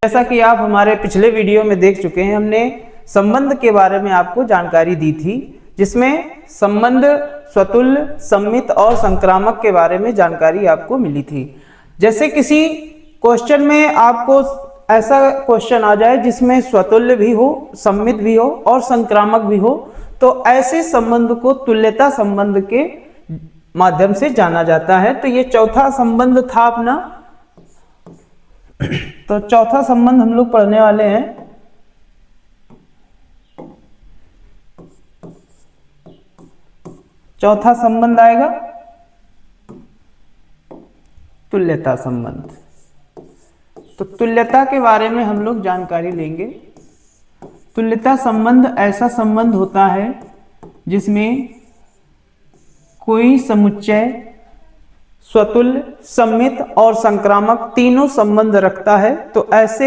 जैसा कि आप हमारे पिछले वीडियो में देख चुके हैं, हमने संबंध के बारे में आपको जानकारी दी थी, जिसमें संबंध स्वतुल्य, सम्मित और संक्रामक के बारे में जानकारी आपको मिली थी। जैसे किसी क्वेश्चन में आपको ऐसा क्वेश्चन आ जाए जिसमें स्वतुल्य भी हो, सम्मित भी हो और संक्रामक भी हो, तो ऐसे संबंध को तुल्यता संबंध के माध्यम से जाना जाता है। तो ये चौथा संबंध था अपना। तो चौथा संबंध हम लोग पढ़ने वाले हैं। चौथा संबंध आएगा तुल्यता संबंध। तो तुल्यता के बारे में हम लोग जानकारी लेंगे। तुल्यता संबंध ऐसा संबंध होता है जिसमें कोई समुच्चय स्वतुल्य, सम्मित और संक्रामक तीनों संबंध रखता है, तो ऐसे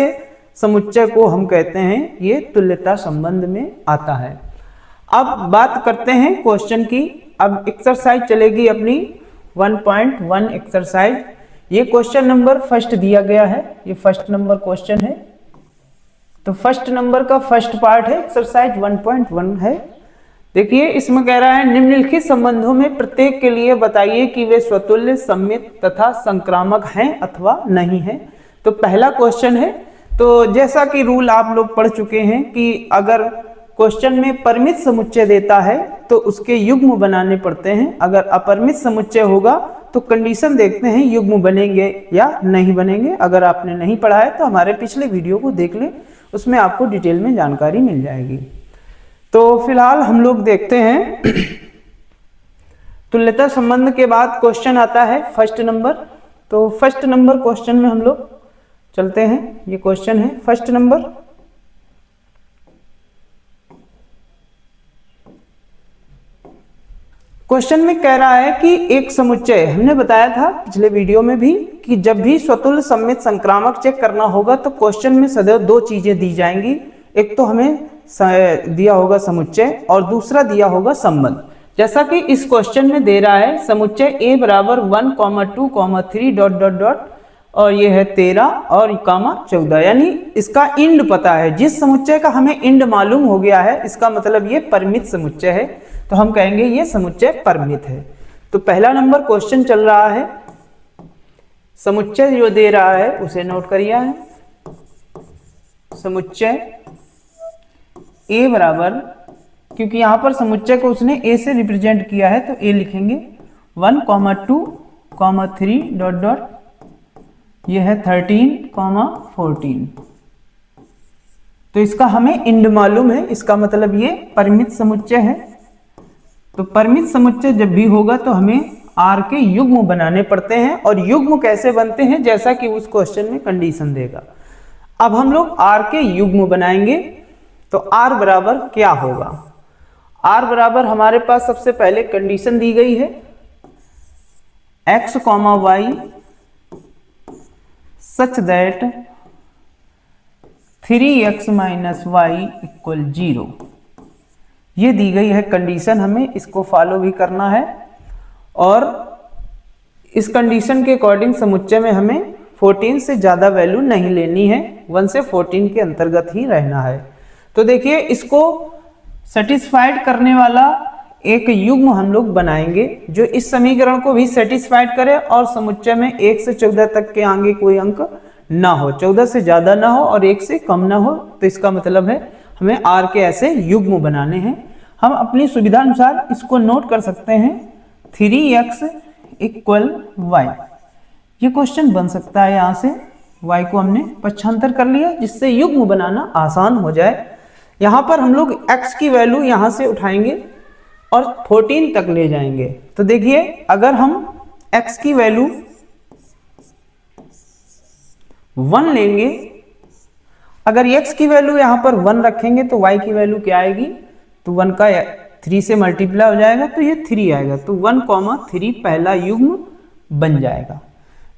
समुच्चय को हम कहते हैं ये तुल्यता संबंध में आता है। अब बात करते हैं क्वेश्चन की। अब एक्सरसाइज चलेगी अपनी 1.1 एक्सरसाइज। ये क्वेश्चन नंबर फर्स्ट दिया गया है, ये फर्स्ट नंबर क्वेश्चन है। तो फर्स्ट नंबर का फर्स्ट पार्ट है, एक्सरसाइज 1.1 है। देखिए इसमें कह रहा है निम्नलिखित संबंधों में प्रत्येक के लिए बताइए कि वे स्वतुल्य, सम्मित तथा संक्रामक हैं अथवा नहीं हैं। तो पहला क्वेश्चन है। तो जैसा कि रूल आप लोग पढ़ चुके हैं कि अगर क्वेश्चन में परिमित समुच्चय देता है तो उसके युग्म बनाने पड़ते हैं। अगर अपरिमित समुच्चय होगा तो कंडीशन देखते हैं युग्म बनेंगे या नहीं बनेंगे। अगर आपने नहीं पढ़ा है तो हमारे पिछले वीडियो को देख लें, उसमें आपको डिटेल में जानकारी मिल जाएगी। तो फिलहाल हम लोग देखते हैं तुल्यता संबंध के बाद क्वेश्चन आता है फर्स्ट नंबर। तो फर्स्ट नंबर क्वेश्चन में हम लोग चलते हैं। ये क्वेश्चन है फर्स्ट नंबर। क्वेश्चन में कह रहा है कि एक समुच्चय, हमने बताया था पिछले वीडियो में भी कि जब भी स्वतुल्य, सम्मित, संक्रामक चेक करना होगा तो क्वेश्चन में सदैव दो चीजें दी जाएंगी। एक तो हमें दिया होगा समुच्चय और दूसरा दिया होगा संबंध। जैसा कि इस क्वेश्चन में दे रहा है समुच्चय a बराबर 1, 2, 3 डॉट डॉट डॉट और ये है 13 और 14, यानी इसका इंड पता है। जिस समुच्चय का हमें इंड मालूम हो गया है, इसका मतलब ये परिमित समुच्चय है, तो हम कहेंगे ये समुच्चय परिमित है। तो पहला नंबर क्वेश्चन चल रहा है। समुच्चय जो दे रहा है उसे नोट करिए। समुच्चय a बराबर, क्योंकि यहां पर समुच्चय को उसने a से रिप्रेजेंट किया है तो a लिखेंगे 1, 2, 3 डॉट डॉट, यह है 13, 14। तो इसका हमें इंड मालूम है, इसका मतलब ये परिमित समुच्चय है। तो परिमित समुच्चय जब भी होगा तो हमें r के युग्म बनाने पड़ते हैं। और युग्म कैसे बनते हैं, जैसा कि उस क्वेश्चन में कंडीशन देगा। अब हम लोग r के युग्म बनाएंगे। तो r बराबर क्या होगा? r बराबर हमारे पास सबसे पहले कंडीशन दी गई है x, y such that 3x minus y equal 0। ये दी गई है कंडीशन, हमें इसको फॉलो भी करना है। और इस कंडीशन के अकॉर्डिंग समुच्चय में हमें 14 से ज्यादा वैल्यू नहीं लेनी है, 1 से 14 के अंतर्गत ही रहना है। तो देखिए इसको सेटिस्फाइड करने वाला एक युग्म हम लोग बनाएंगे जो इस समीकरण को भी सेटिस्फाइड करे और समुच्चय में 1 से 14 तक के आगे कोई अंक ना हो, 14 से ज्यादा ना हो और 1 से कम ना हो। तो इसका मतलब है हमें r के ऐसे युग्म बनाने हैं। हम अपनी सुविधा अनुसार इसको नोट कर सकते हैं 3x इक्वल y। ये क्वेश्चन बन सकता है। यहाँ से y को हमने पक्षांतर कर लिया जिससे युग्म बनाना आसान हो जाए। यहाँ पर हम लोग x की वैल्यू यहाँ से उठाएंगे और 14 तक ले जाएंगे। तो देखिए अगर हम x की वैल्यू 1 लेंगे, अगर x की वैल्यू यहाँ पर 1 रखेंगे तो y की वैल्यू क्या आएगी? तो 1 का 3 से मल्टीप्लाई हो जाएगा तो ये 3 आएगा। तो 1, 3 पहला युग्म बन जाएगा।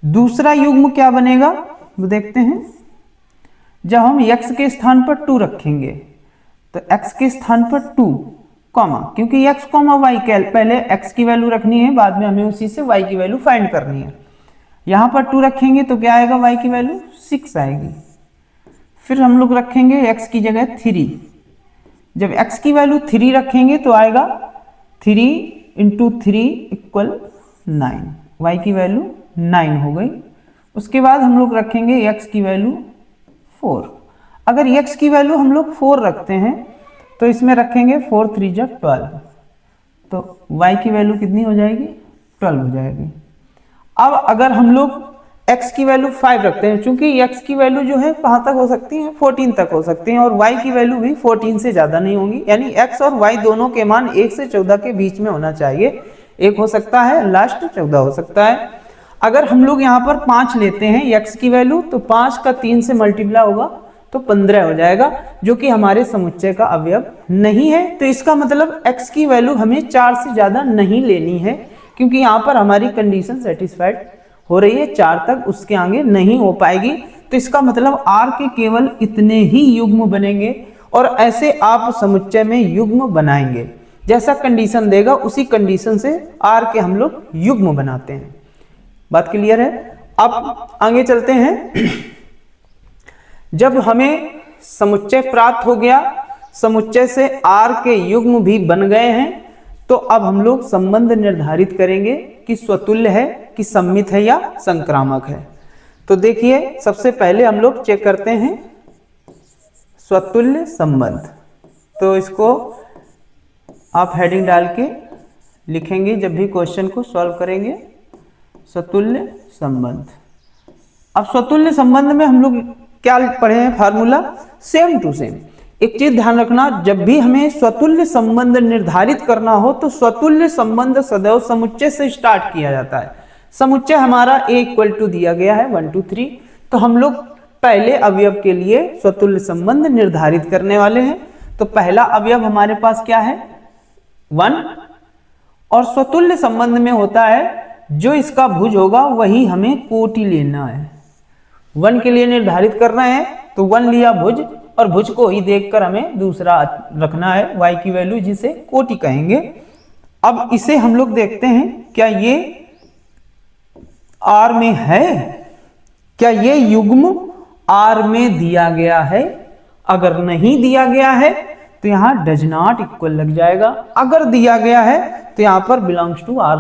दूसरा युग्म क्या बनेगा वो देखते हैं। जब हम x के स्थान पर 2 रखेंगे तो x के स्थान पर 2 कॉमा, क्योंकि x, y पहले x की वैल्यू रखनी है, बाद में हमें उसी से y की वैल्यू फाइंड करनी है। यहां पर 2 रखेंगे तो क्या आएगा? y की वैल्यू 6 आएगी। फिर हम लोग रखेंगे x की जगह 3। जब x की वैल्यू 3 रखेंगे तो आएगा 3 इंटू 3 इक्वल 9, y की वैल्यू 9 हो गई। उसके बाद हम लोग रखेंगे x की वैल्यू 4। अगर x की वैल्यू हम लोग 4 रखते हैं तो इसमें रखेंगे 4 3 जा 12, तो y की वैल्यू कितनी हो जाएगी, 12 हो जाएगी। अब अगर हम लोग x की वैल्यू 5 रखते हैं, चूंकि x की वैल्यू जो है कहाँ तक हो सकती है, 14 तक हो सकती है, और y की वैल्यू भी 14 से ज़्यादा नहीं होंगी, यानी x और y दोनों के मान 1 से 14 के बीच में होना चाहिए। 1 हो सकता है, लास्ट 14 हो सकता है। अगर हम लोग यहाँ पर 5 लेते हैं x की वैल्यू, तो 5 का 3 से मल्टीप्लाई होगा तो 15 हो जाएगा, जो कि हमारे समुच्चय का अवयव नहीं है। तो इसका मतलब x की वैल्यू हमें 4 से ज़्यादा नहीं लेनी है, क्योंकि यहाँ पर हमारी कंडीशन सेटिस्फाइड हो रही है 4 तक, उसके आगे नहीं हो पाएगी। तो इसका मतलब r के केवल इतने ही युग्म बनेंगे, और ऐसे आप समुच्चय में युग्म बनाएंगे। जैसा कंडीशन देगा उसी कंडीशन से r के हम लोग युग्म बनाते हैं। बात क्लियर है? अब आगे चलते हैं। जब हमें समुच्चय प्राप्त हो गया, समुच्चय से r के युग्म भी बन गए हैं, तो अब हम लोग संबंध निर्धारित करेंगे कि स्वतुल्य है, कि सम्मित है या संक्रामक है। तो देखिए, सबसे पहले हम लोग चेक करते हैं स्वतुल्य संबंध। तो इसको आप हेडिंग डाल के लिखेंगे जब भी क्वेश्चन को सॉल्व करेंगे, स्वतुल्य संबंध। अब स्वतुल्य संबंध में हम लोग क्या पढ़े हैं, फार्मूला सेम टू सेम। एक चीज ध्यान रखना, जब भी हमें स्वतुल्य संबंध निर्धारित करना हो तो स्वतुल्य संबंध सदैव समुच्चय से स्टार्ट किया जाता है। समुच्चय हमारा a इक्वल टू दिया गया है 1 2 3, तो हम लोग पहले अवयव के लिए स्वतुल्य संबंध निर्धारित करने वाले हैं। तो पहला अवयव हमारे पास क्या है, 1, और स्वतुल्य संबंध में होता है जो इसका भुज होगा वही हमें कोटि लेना है। 1 के लिए निर्धारित करना है तो 1 लिया भुज, और भुज को ही देखकर हमें दूसरा रखना है y की वैल्यू, जिसे कोटि कहेंगे। अब इसे हम लोग देखते हैं, क्या ये R में है, क्या ये युग्म R में दिया गया है। अगर नहीं दिया गया है तो यहाँ डज नॉट इक्वल लग जाएगा। अगर दिया गया है तो यहाँ पर बिलोंग्स टू R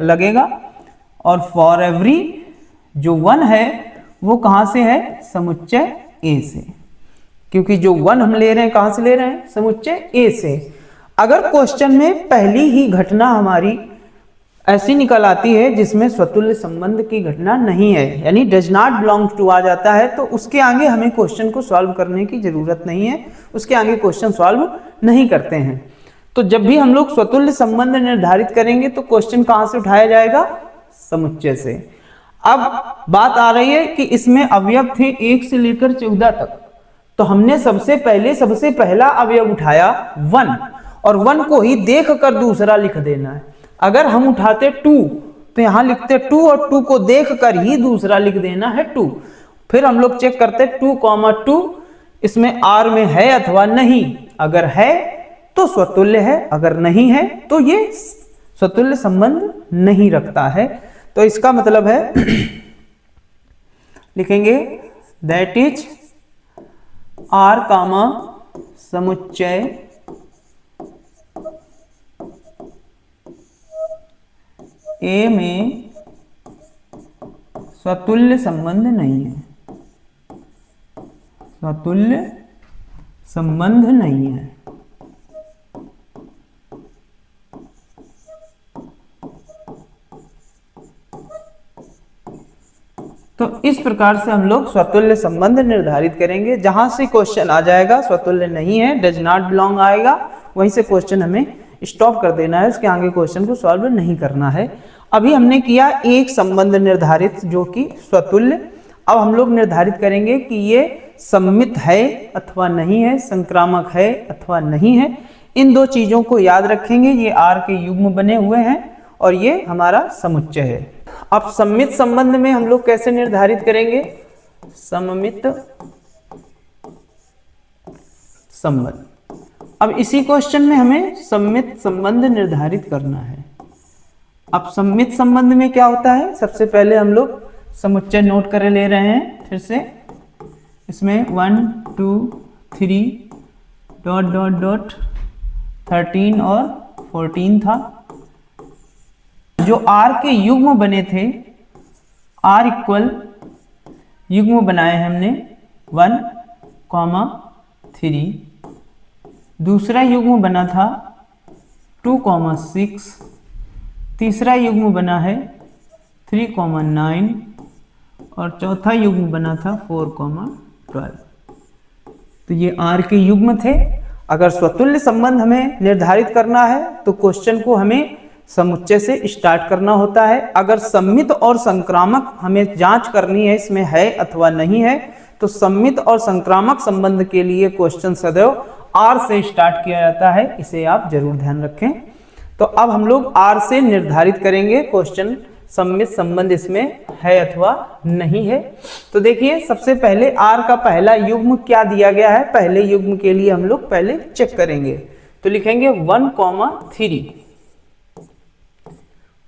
लगेगा। और फॉर एवरी जो 1 है वो कहाँ से है, समुच्चय A से, क्योंकि जो 1 हम ले रहे हैं कहाँ से ले रहे हैं, समुच्चय A से। अगर क्वेश्चन में पहली ही घटना हमारी ऐसी निकल आती है जिसमें स्वतुल्य संबंध की घटना नहीं है, यानी डज नॉट बिलोंग टू आ जाता है, तो उसके आगे हमें क्वेश्चन को सॉल्व करने की जरूरत नहीं है, उसके आगे क्वेश्चन सॉल्व नहीं करते हैं। तो जब भी हम लोग स्वतुल्य संबंध निर्धारित करेंगे तो क्वेश्चन कहाँ से उठाया जाएगा, समुच्चय से। अब बात आ रही है कि इसमें अवयव थे 1 से लेकर 14 तक, तो हमने सबसे पहला अवयव उठाया 1, और 1 को ही देख कर दूसरा लिख देना है। अगर हम उठाते 2 तो यहां लिखते 2, और 2 को देख कर ही दूसरा लिख देना है 2। फिर हम लोग चेक करते 2,2 इसमें R में है अथवा नहीं। अगर है तो स्वतुल्य है, अगर नहीं है तो ये स्वतुल्य संबंध नहीं रखता है। तो इसका मतलब है लिखेंगे दैट इज R कामा समुच्चय A में स्वतुल्य संबंध नहीं है, स्वतुल्य संबंध नहीं है। तो इस प्रकार से हम लोग स्वतुल्य संबंध निर्धारित करेंगे। जहां से क्वेश्चन आ जाएगा स्वतुल्य नहीं है, डज नॉट बिलोंग आएगा, वहीं से क्वेश्चन हमें स्टॉप कर देना है, उसके आगे क्वेश्चन को सॉल्व नहीं करना है। अभी हमने किया एक संबंध निर्धारित जो कि स्वतुल्य। अब हम लोग निर्धारित करेंगे कि ये सम्मित है अथवा नहीं है, संक्रामक है अथवा नहीं है। इन दो चीजों को याद रखेंगे। ये R के युग्म बने हुए हैं और ये हमारा समुच्चय है। अब सम्मित संबंध में हम लोग कैसे निर्धारित करेंगे, सममित संबंध। अब इसी क्वेश्चन में हमें सम्मित संबंध निर्धारित करना है। अब सम्मित संबंध में क्या होता है, सबसे पहले हम लोग समुच्चय नोट कर ले रहे हैं फिर से। इसमें 1 2 3 डॉट डॉट डॉट 13 और 14 था। जो r के युग्म बने थे, r इक्वल युग्म बनाए हमने 1, 3। दूसरा युग्म बना था 2, 6। तीसरा युग्म बना है 3, 9 और चौथा युग्म बना था 4, 12। तो ये r के युग्म थे। अगर स्वतुल्य संबंध हमें निर्धारित करना है तो क्वेश्चन को हमें समुच्चय से स्टार्ट करना होता है। अगर सम्मित और संक्रामक हमें जांच करनी है इसमें है अथवा नहीं है, तो सम्मित और संक्रामक संबंध के लिए क्वेश्चन सदैव r से स्टार्ट किया जाता है। इसे आप जरूर ध्यान रखें। तो अब हम लोग r से निर्धारित करेंगे क्वेश्चन सम्मित संबंध इसमें है अथवा नहीं है। तो देखिए, सबसे पहले r का पहला युग्म क्या दिया गया है, पहले युग्म के लिए हम लोग पहले चेक करेंगे। तो लिखेंगे 1, 3।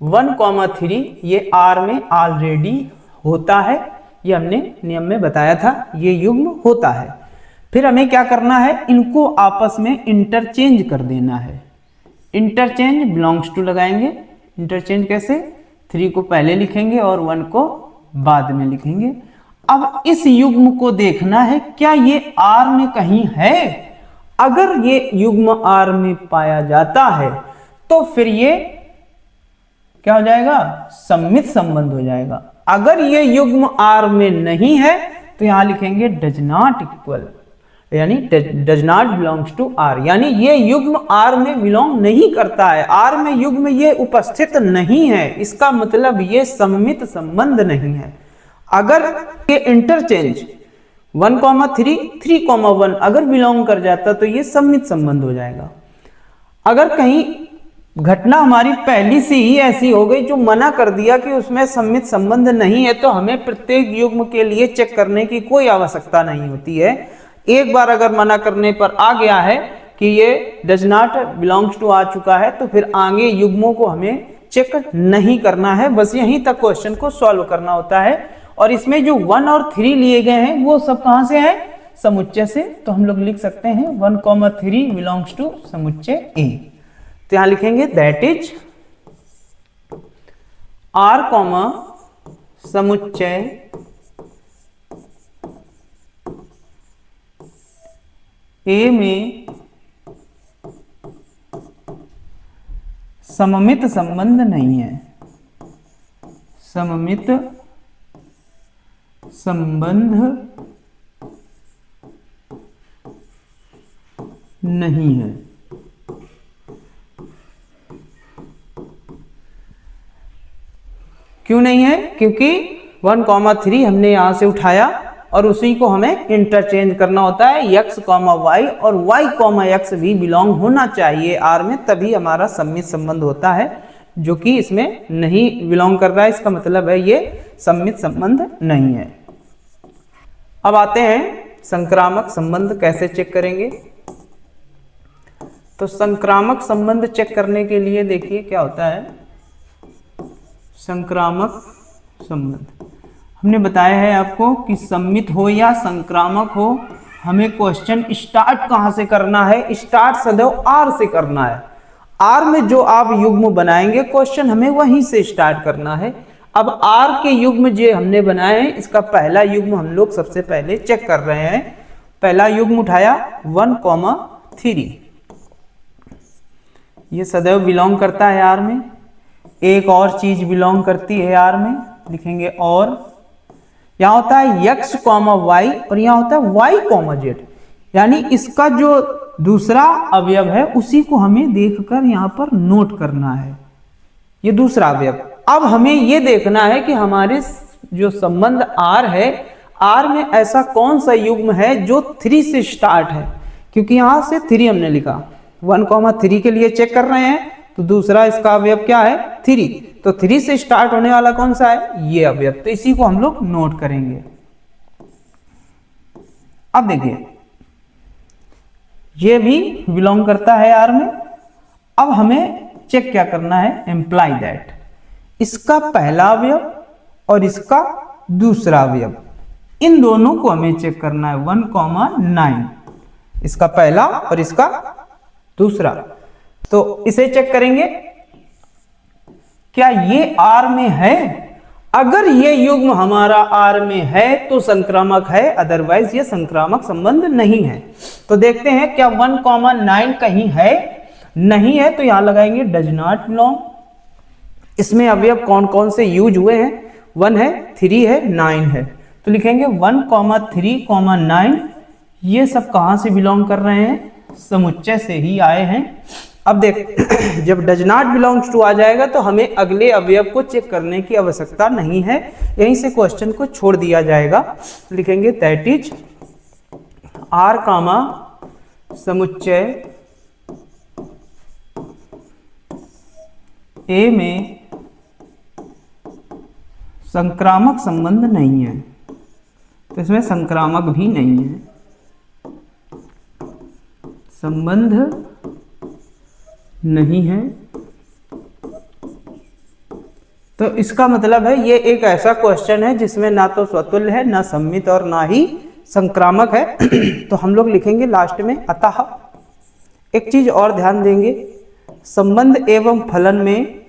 1, 3 ये r में ऑलरेडी होता है, ये हमने नियम में बताया था, ये युग्म होता है। फिर हमें क्या करना है, इनको आपस में इंटरचेंज कर देना है। इंटरचेंज बिलोंग्स टू लगाएंगे। इंटरचेंज कैसे, 3 को पहले लिखेंगे और 1 को बाद में लिखेंगे। अब इस युग्म को देखना है क्या ये r में कहीं है। अगर ये युग्म r में पाया जाता है तो फिर ये क्या हो जाएगा, सम्मित संबंध हो जाएगा। अगर ये युग्म r में नहीं है तो यहां लिखेंगे डज नॉट इक्वल, यानी does not belongs to r, यानी ये युग्म r में बिलोंग नहीं करता है, r में युग्म ये उपस्थित नहीं है। इसका मतलब ये सम्मित संबंध नहीं है। अगर ये इंटरचेंज 1, 3, 3, 1 अगर बिलोंग कर जाता तो ये सम्मित संबंध हो जाएगा। अगर कहीं घटना हमारी पहली से ही ऐसी हो गई जो मना कर दिया कि उसमें सम्मित संबंध नहीं है, तो हमें प्रत्येक युग्म के लिए चेक करने की कोई आवश्यकता नहीं होती है। एक बार अगर मना करने पर आ गया है कि ये डज नॉट बिलोंग्स टू आ चुका है, तो फिर आगे युग्मों को हमें चेक नहीं करना है, बस यहीं तक क्वेश्चन को सॉल्व करना होता है। और इसमें जो 1 और 3 लिए गए हैं वो सब कहां से है, समुच्चय से। तो हम लोग लिख सकते हैं 1, 3 बिलोंग्स टू समुच्चय ए। तो यहां लिखेंगे दैट इज r, समुच्चय ए में सममित संबंध नहीं है। सममित संबंध नहीं है। क्यों नहीं है, क्योंकि 1, 3 हमने यहां से उठाया और उसी को हमें इंटरचेंज करना होता है। x, y और y, x भी बिलोंग होना चाहिए r में, तभी हमारा सम्मित संबंध होता है, जो कि इसमें नहीं बिलोंग कर रहा है। इसका मतलब है ये सम्मित संबंध नहीं है। अब आते हैं संक्रामक संबंध कैसे चेक करेंगे। तो संक्रामक संबंध चेक करने के लिए देखिए क्या होता है। संक्रामक संबंध हमने बताया है आपको कि सम्मित हो या संक्रामक हो, हमें क्वेश्चन स्टार्ट कहां से करना है, स्टार्ट सदैव r से करना है। r में जो आप युग्म बनाएंगे क्वेश्चन हमें वहीं से स्टार्ट करना है। अब r के युग्म जो हमने बनाए हैं, इसका पहला युग्म हम लोग सबसे पहले चेक कर रहे हैं। पहला युग्म उठाया 1, 3, ये सदैव बिलोंग करता है r में। एक और चीज बिलोंग करती है r में, लिखेंगे और। यहां होता है x, y और यहां होता है y, z, यानी इसका जो दूसरा अवयव है उसी को हमें देखकर यहां पर नोट करना है, ये दूसरा अवयव। अब हमें ये देखना है कि हमारे जो संबंध r है, r में ऐसा कौन सा युग्म है जो 3 से स्टार्ट है, क्योंकि यहां से 3 हमने लिखा। 1, 3 के लिए चेक कर रहे हैं, तो दूसरा इसका अवयव क्या है, 3। तो 3 से स्टार्ट होने वाला कौन सा है, ये अवयव। तो इसी को हम लोग नोट करेंगे। अब देखिए ये भी बिलोंग करता है r में। अब हमें चेक क्या करना है, एम्प्लाई दैट इसका पहला अवयव और इसका दूसरा अवयव इन दोनों को हमें चेक करना है, 1,9, इसका पहला और इसका दूसरा। तो इसे चेक करेंगे, क्या ये R में है? अगर ये युग्म हमारा R में है तो संक्रामक है, अदरवाइज ये संक्रामक संबंध नहीं है। तो देखते हैं क्या 1,9 कहीं है, नहीं है तो यहां लगाएंगे डज नॉट बिलोंग। इसमें अवयव कौन कौन से यूज हुए हैं, 1 है, 3 है, 9 है, तो लिखेंगे 1,3,9, ये सब कहां से बिलोंग कर रहे हैं, समुच्चय से ही आए हैं। अब देख जब डज नॉट बिलोंग्स टू आ जाएगा तो हमें अगले अवयव को चेक करने की आवश्यकता नहीं है, यहीं से क्वेश्चन को छोड़ दिया जाएगा। लिखेंगे दैट इज R कामा समुच्चय A में संक्रामक संबंध नहीं है, तो इसमें संक्रामक भी नहीं है, संबंध नहीं है। तो इसका मतलब है ये एक ऐसा क्वेश्चन है जिसमें ना तो स्वतुल्य है, ना सम्मित और ना ही संक्रामक है। तो हम लोग लिखेंगे लास्ट में अतः। एक चीज और ध्यान देंगे, संबंध एवं फलन में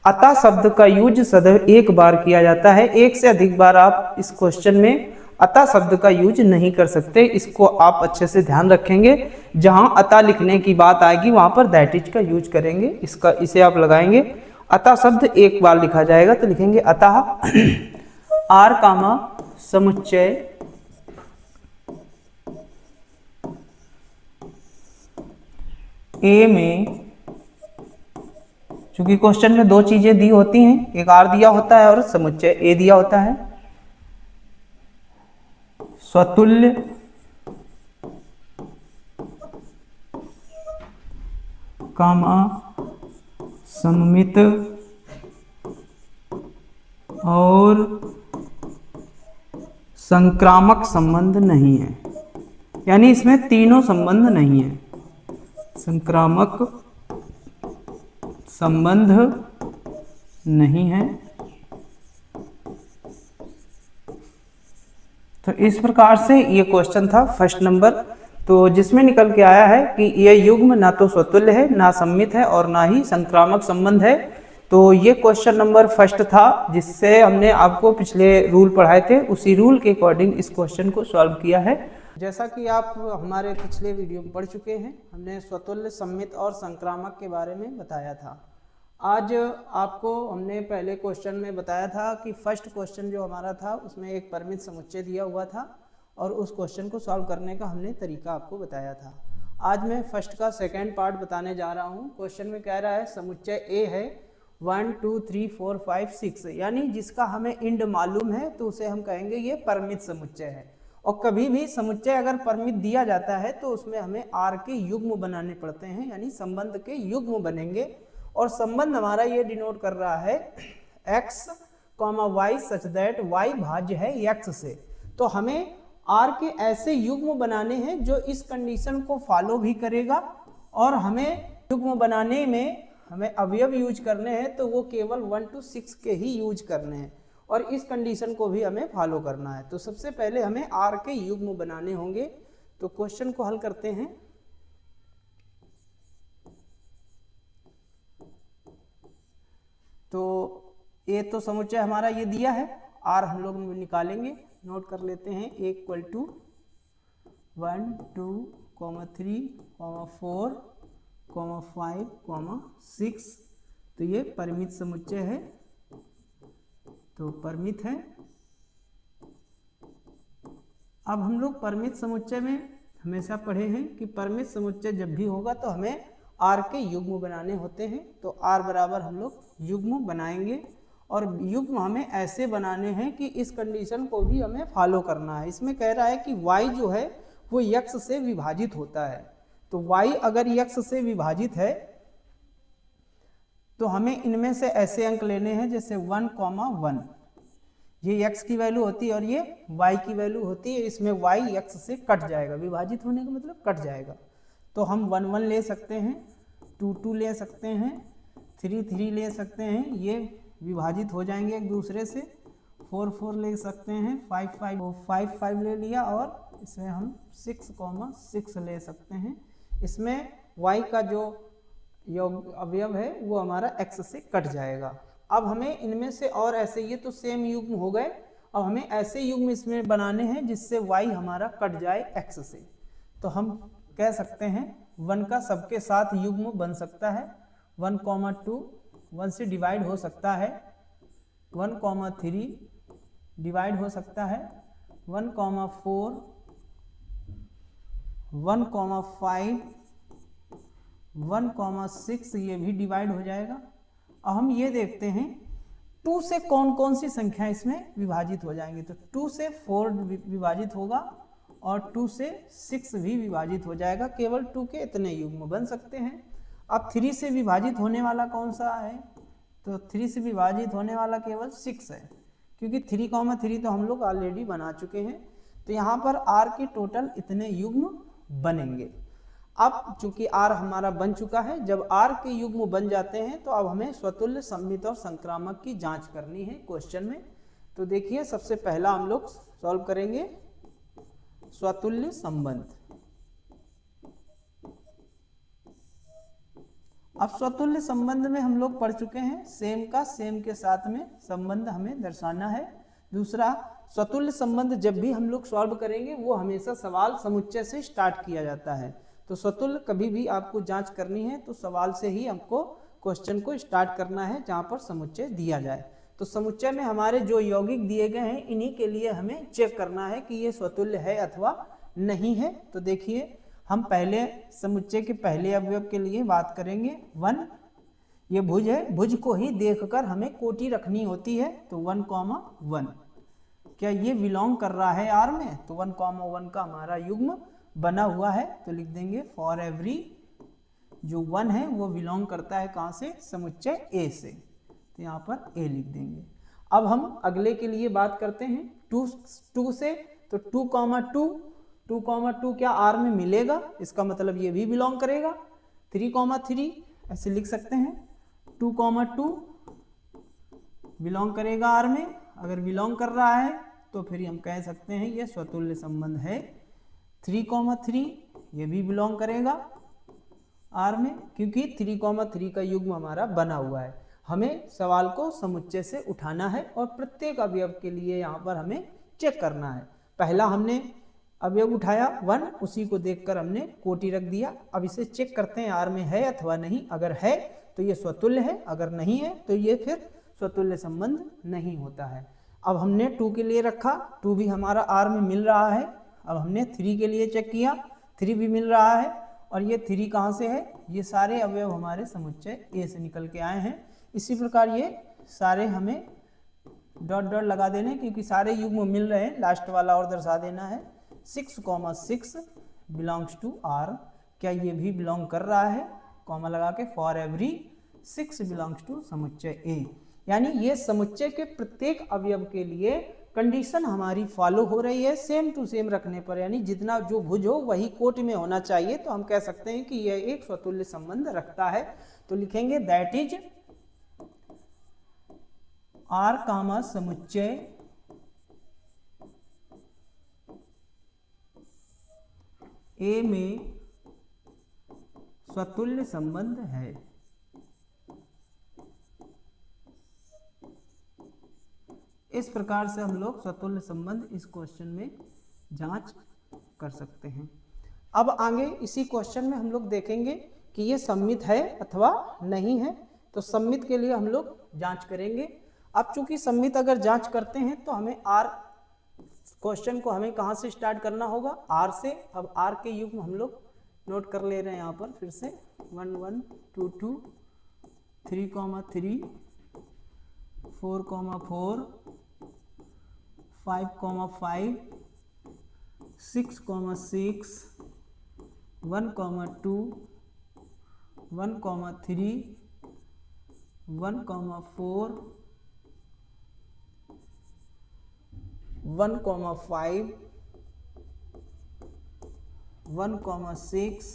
अतः शब्द का यूज सदैव एक बार किया जाता है, एक से अधिक बार आप इस क्वेश्चन में अतः शब्द का यूज नहीं कर सकते। इसको आप अच्छे से ध्यान रखेंगे, जहां अतः लिखने की बात आएगी वहां पर दैट इज का यूज करेंगे। इसे आप लगाएंगे, अतः शब्द एक बार लिखा जाएगा तो लिखेंगे अतः R कामा समुच्चय A में, क्योंकि क्वेश्चन में दो चीजें दी होती हैं, एक R दिया होता है और समुच्चय A दिया होता है, स्वतुल्य कामा सममित और संक्रामक संबंध नहीं है, यानी इसमें तीनों संबंध नहीं है, संक्रामक संबंध नहीं है। तो इस प्रकार से ये क्वेश्चन था फर्स्ट नंबर, तो जिसमें निकल के आया है कि यह युग्म ना तो स्वतुल्य है, ना सम्मित है और ना ही संक्रामक संबंध है। तो ये क्वेश्चन नंबर फर्स्ट था, जिससे हमने आपको पिछले रूल पढ़ाए थे, उसी रूल के अकॉर्डिंग इस क्वेश्चन को सॉल्व किया है। जैसा कि आप हमारे पिछले वीडियो में पढ़ चुके हैं, हमने स्वतुल्य, सम्मित और संक्रामक के बारे में बताया था। आज आपको हमने पहले क्वेश्चन में बताया था कि फर्स्ट क्वेश्चन जो हमारा था उसमें एक परिमित समुच्चय दिया हुआ था और उस क्वेश्चन को सॉल्व करने का हमने तरीका आपको बताया था। आज मैं फर्स्ट का सेकंड पार्ट बताने जा रहा हूँ। क्वेश्चन में कह रहा है समुच्चय A है 1 2 3 4 5 6, यानी जिसका हमें इंड मालूम है तो उसे हम कहेंगे ये परिमित समुच्चय है। और कभी भी समुच्चय अगर परिमित दिया जाता है तो उसमें हमें R के युग्म बनाने पड़ते हैं, यानी संबंध के युग्म बनेंगे। और संबंध हमारा ये डिनोट कर रहा है x, y such that y भाज्य है x से। तो हमें R के ऐसे युग्म बनाने हैं जो इस कंडीशन को फॉलो भी करेगा, और हमें युग्म बनाने में हमें अवयव यूज करने हैं तो वो केवल 1 to 6 के ही यूज करने हैं, और इस कंडीशन को भी हमें फॉलो करना है। तो सबसे पहले हमें R के युग्म बनाने होंगे। तो क्वेश्चन को हल करते हैं। तो ये तो समुच्चय हमारा ये दिया है, R हम लोग निकालेंगे, नोट कर लेते हैं। A इक्वल टू 1 2 3 4 5 6, तो ये परिमित समुच्चय है, तो परिमित है। अब हम लोग परिमित समुच्चय में हमेशा पढ़े हैं कि परिमित समुच्चय जब भी होगा तो हमें R के युग्म बनाने होते हैं। तो R बराबर हम लोग युग्म बनाएंगे, और युग्म हमें ऐसे बनाने हैं कि इस कंडीशन को भी हमें फॉलो करना है। इसमें कह रहा है कि y जो है वो x से विभाजित होता है, तो y अगर x से विभाजित है तो हमें इनमें से ऐसे अंक लेने हैं जैसे 1, 1, ये x की वैल्यू होती है और ये y की वैल्यू होती है। इसमें y x से कट जाएगा, विभाजित होने का मतलब कट जाएगा। तो हम 1, 1 ले सकते हैं, 2, 2 ले सकते हैं, 3, 3 ले सकते हैं, ये विभाजित हो जाएंगे एक दूसरे से। 4 4 ले सकते हैं, 5 5 5 5 ले लिया, और इसमें हम 6 ले सकते हैं। इसमें y का जो योग अवयव है वो हमारा x से कट जाएगा। अब हमें इनमें से और ऐसे, ये तो सेम युग्म हो गए, अब हमें ऐसे युग्म इसमें बनाने हैं जिससे y हमारा कट जाए x से। तो हम कह सकते हैं 1 का सबके साथ युग्म बन सकता है, 1, 2 1 से डिवाइड हो सकता है, 1, 3 डिवाइड हो सकता है, 1, 4 1, 5 1, 6 ये भी डिवाइड हो जाएगा। अब हम ये देखते हैं 2 से कौन कौन सी संख्या इसमें विभाजित हो जाएंगी। तो 2 से 4 विभाजित होगा और 2 से 6 भी विभाजित हो जाएगा। केवल 2 के इतने युग्म बन सकते हैं। अब 3 से विभाजित होने वाला कौन सा है, तो 3 से विभाजित होने वाला केवल 6 है, क्योंकि 3, 3 तो हम लोग ऑलरेडी बना चुके हैं। तो यहाँ पर r के टोटल इतने युग्म बनेंगे। अब चूंकि r हमारा बन चुका है, जब r के युग्म बन जाते हैं तो अब हमें स्वतुल्य, सममित और संक्रामक की जांच करनी है क्वेश्चन में। तो देखिए सबसे पहला हम लोग सॉल्व करेंगे स्वतुल्य संबंध। अब स्वतुल्य संबंध में हम लोग पढ़ चुके हैं, सेम का सेम के साथ में संबंध हमें दर्शाना है। दूसरा, स्वतुल्य संबंध जब भी हम लोग सॉल्व करेंगे वो हमेशा सवाल समुच्चय से स्टार्ट किया जाता है। तो स्वतुल्य कभी भी आपको जांच करनी है तो सवाल से ही हमको क्वेश्चन को स्टार्ट करना है जहां पर समुच्चय दिया जाए। तो समुच्चय में हमारे जो यौगिक दिए गए हैं इन्हीं के लिए हमें चेक करना है कि ये स्वतुल्य है अथवा नहीं है। तो देखिए हम पहले समुच्चय के पहले अवयव के लिए बात करेंगे 1। ये भुज है, भुज को ही देखकर हमें कोटि रखनी होती है। तो 1, 1 क्या ये बिलोंग कर रहा है R में, तो 1, 1 का हमारा युग्म बना हुआ है। तो लिख देंगे फॉर एवरी जो 1 है वो बिलोंग करता है कहाँ से, समुच्चय A से। तो यहाँ पर A लिख देंगे। अब हम अगले के लिए बात करते हैं 2 से। तो 2, 2 क्या R में मिलेगा, इसका मतलब ये भी बिलोंग करेगा। 3, 3 ऐसे लिख सकते हैं, 2, 2 बिलोंग करेगा R में। अगर बिलोंग कर रहा है तो फिर हम कह सकते हैं ये स्वतुल्य संबंध है। 3, 3 ये भी बिलोंग करेगा R में, क्योंकि 3, 3 का युग्म हमारा बना हुआ है। हमें सवाल को समुच्चय से उठाना है और प्रत्येक अवयव के लिए यहाँ पर हमें चेक करना है। पहला हमने अवयव उठाया 1, उसी को देखकर हमने कोटि रख दिया। अब इसे चेक करते हैं R में है अथवा नहीं। अगर है तो ये स्वतुल्य है, अगर नहीं है तो ये फिर स्वतुल्य संबंध नहीं होता है। अब हमने 2 के लिए रखा, 2 भी हमारा R में मिल रहा है। अब हमने 3 के लिए चेक किया, 3 भी मिल रहा है। और ये 3 कहाँ से है, ये सारे अवयव हमारे समुच्चय A से निकल के आए हैं। इसी प्रकार ये सारे हमें डॉट डॉट लगा देने, क्योंकि सारे युग्म मिल रहे हैं, लास्ट वाला और दर्शा देना है। 6, 6 बिलोंग्स टू R, क्या ये भी बिलोंग कर रहा है, कॉमा लगा के फॉर एवरी 6 बिलोंग्स टू समुच्चय A। यानी ये समुच्चय के प्रत्येक अवयव के लिए कंडीशन हमारी फॉलो हो रही है सेम टू सेम रखने पर, यानी जितना जो भुज हो वही कोटि में होना चाहिए। तो हम कह सकते हैं कि यह एक स्वतुल्य संबंध रखता है। तो लिखेंगे दैट इज R, समुच्चय A में स्वतुल्य संबंध है। इस प्रकार से हम लोग स्वतुल्य संबंध इस क्वेश्चन में जांच कर सकते हैं। अब आगे इसी क्वेश्चन में हम लोग देखेंगे कि ये सम्मित है अथवा नहीं है। तो सम्मित के लिए हम लोग जांच करेंगे। अब चूंकि सम्मित अगर जांच करते हैं तो हमें R क्वेश्चन को हमें कहाँ से स्टार्ट करना होगा, R से। अब R के युग्म हम लोग नोट कर ले रहे हैं यहाँ पर फिर से 1, 1 2, 2 3, 3 4, 4 5, 5 6, 6 1, 2 1, 3 1, 4 1, 5 1, 6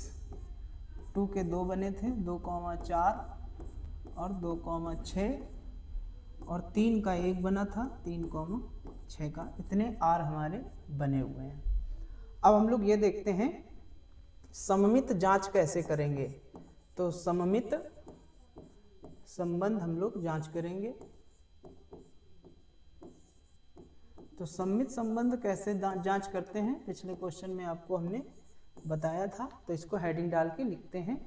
2 के 2 बने थे, 2, 4 और 2, 6 और 3 का 1 बना था, 3,6 का, इतने आर हमारे बने हुए हैं। अब हम लोग ये देखते हैं सममित जांच कैसे करेंगे। तो सममित संबंध हम लोग जांच करेंगे। तो सममित संबंध कैसे जांच करते हैं, पिछले क्वेश्चन में आपको हमने बताया था, तो इसको हेडिंग डाल के लिखते हैं।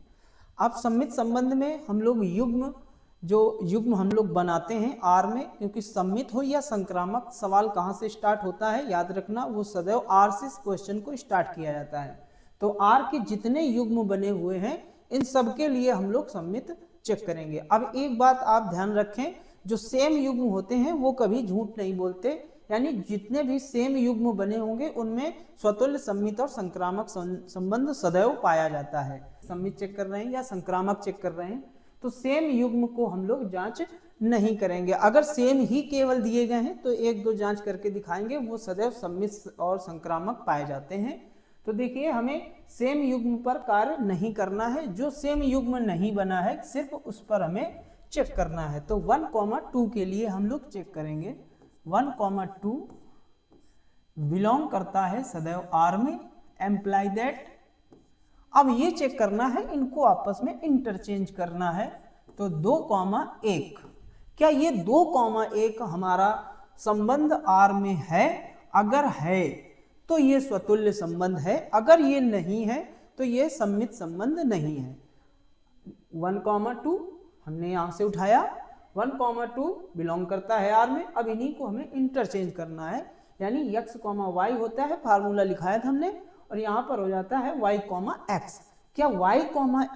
अब सममित संबंध में हम लोग युग्म हम लोग बनाते हैं आर में, क्योंकि सममित हो या संक्रामक, सवाल कहाँ से स्टार्ट होता है याद रखना, वो सदैव आर से इस क्वेश्चन को स्टार्ट किया जाता है। तो आर के जितने युग्म बने हुए हैं इन सब के लिए हम लोग सममित चेक करेंगे। अब एक बात आप ध्यान रखें, जो सेम युग्म होते हैं वो कभी झूठ नहीं बोलते, यानी जितने भी सेम युग्म बने होंगे उनमें स्वतुल्य, सममित और संक्रामक संबंध सदैव पाया जाता है। सममित चेक कर रहे हैं या संक्रामक चेक कर रहे हैं तो सेम युग्म को हम लोग जांच नहीं करेंगे। अगर सेम ही केवल दिए गए हैं तो 1-2 जांच करके दिखाएंगे, वो सदैव सममित और संक्रामक पाए जाते हैं। तो देखिए हमें सेम युग्म पर कार्य नहीं करना है, जो सेम युग्म नहीं बना है सिर्फ उस पर हमें चेक करना है। तो 1,2 के लिए हम लोग चेक करेंगे। 1,2 बिलोंग करता है सदैव आर में, एम्प्लाई दैट। अब ये चेक करना है, इनको आपस में इंटरचेंज करना है। तो 2,1, क्या ये 2,1 हमारा संबंध आर में है? अगर है तो ये स्वतुल्य संबंध है, अगर ये नहीं है तो ये सममित संबंध नहीं है। 1,2 हमने यहां से उठाया, 1,2 बिलोंग करता है आर में। अब इन्हीं को हमें इंटरचेंज करना है, यानी x, y होता है, फार्मूला लिखाया था हमने, और यहाँ पर हो जाता है y, x। क्या y,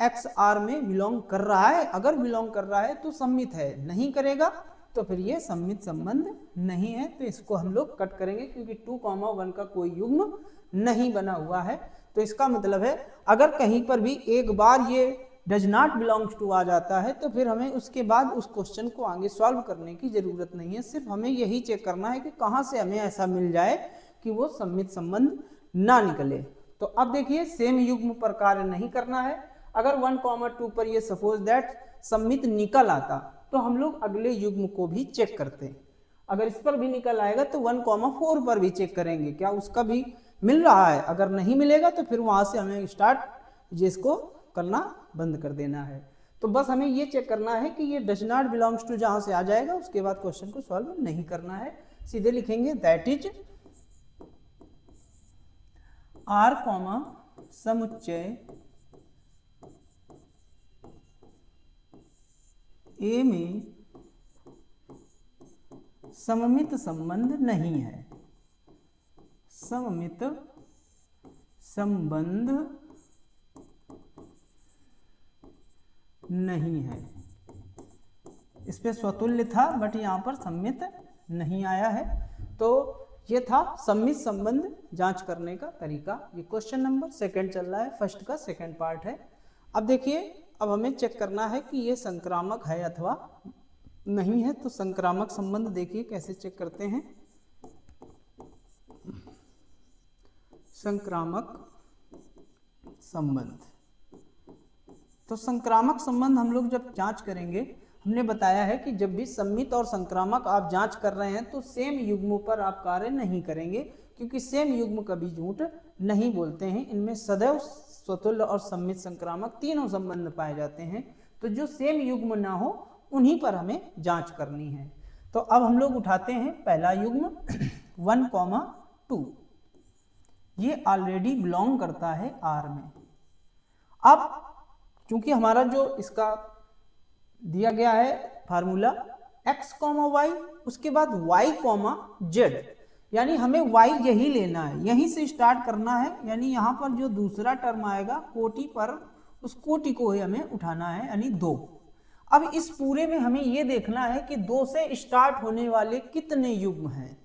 x आर में बिलोंग कर रहा है? अगर बिलोंग कर रहा है तो सममित है, नहीं करेगा तो फिर ये सममित संबंध नहीं है। तो इसको हम लोग कट करेंगे, क्योंकि 2,1 का कोई युग्म नहीं बना हुआ है। तो इसका मतलब है अगर कहीं पर भी एक बार ये डज नॉट बिलोंग्स टू आ जाता है तो फिर हमें उसके बाद उस क्वेश्चन को आगे सॉल्व करने की जरूरत नहीं है। सिर्फ हमें यही चेक करना है कि कहाँ से हमें ऐसा मिल जाए कि वो सममित संबंध ना निकले। तो अब देखिए सेम युग्म पर कार्य नहीं करना है। अगर 1,2 पर ये सपोज दैट सममित निकल आता तो हम लोग अगले युग्म को भी चेक करते हैं। अगर इस पर भी निकल आएगा तो 1,4 पर भी चेक करेंगे, क्या उसका भी मिल रहा है? अगर नहीं मिलेगा तो फिर वहां से हमें स्टार्ट जिसको करना बंद कर देना है। तो बस हमें ये चेक करना है कि ये डज नॉट बिलोंग्स टू जहां से आ जाएगा उसके बाद क्वेश्चन को सॉल्व नहीं करना है, सीधे लिखेंगे दैट इज आर, समुच्चय ए में सममित संबंध नहीं है। सममित संबंध नहीं है। इस पे स्वतुल्य था बट यहां पर सममित नहीं आया है। तो ये था सममित संबंध जांच करने का तरीका। ये क्वेश्चन नंबर 2 चल रहा है, फर्स्ट का 2nd पार्ट है। अब देखिए, अब हमें चेक करना है कि ये संक्रामक है अथवा नहीं है। तो संक्रामक संबंध देखिए कैसे चेक करते हैं। संक्रामक संबंध, तो संक्रामक संबंध हम लोग जब जांच करेंगे, हमने बताया है कि जब भी सममित और संक्रामक आप जांच कर रहे हैं तो सेम युग्मों पर आप कार्य नहीं करेंगे, क्योंकि सेम युग्म कभी झूठ नहीं बोलते हैं। इनमें सदैव स्वतुल्य और सममित, संक्रामक तीनों संबंध पाए जाते हैं। तो जो सेम युग्म ना हो उन्हीं पर हमें जांच करनी है। तो अब हम लोग उठाते हैं पहला युग्म 1,2, ये ऑलरेडी बिलोंग करता है आर में। अब क्योंकि हमारा जो इसका दिया गया है फार्मूला x, y, उसके बाद y, z, यानी हमें y यही लेना है, यहीं से स्टार्ट करना है। यानी यहाँ पर जो दूसरा टर्म आएगा कोटि पर, उस कोटि को ही हमें उठाना है, यानी 2। अब इस पूरे में हमें ये देखना है कि 2 से स्टार्ट होने वाले कितने युग्म हैं।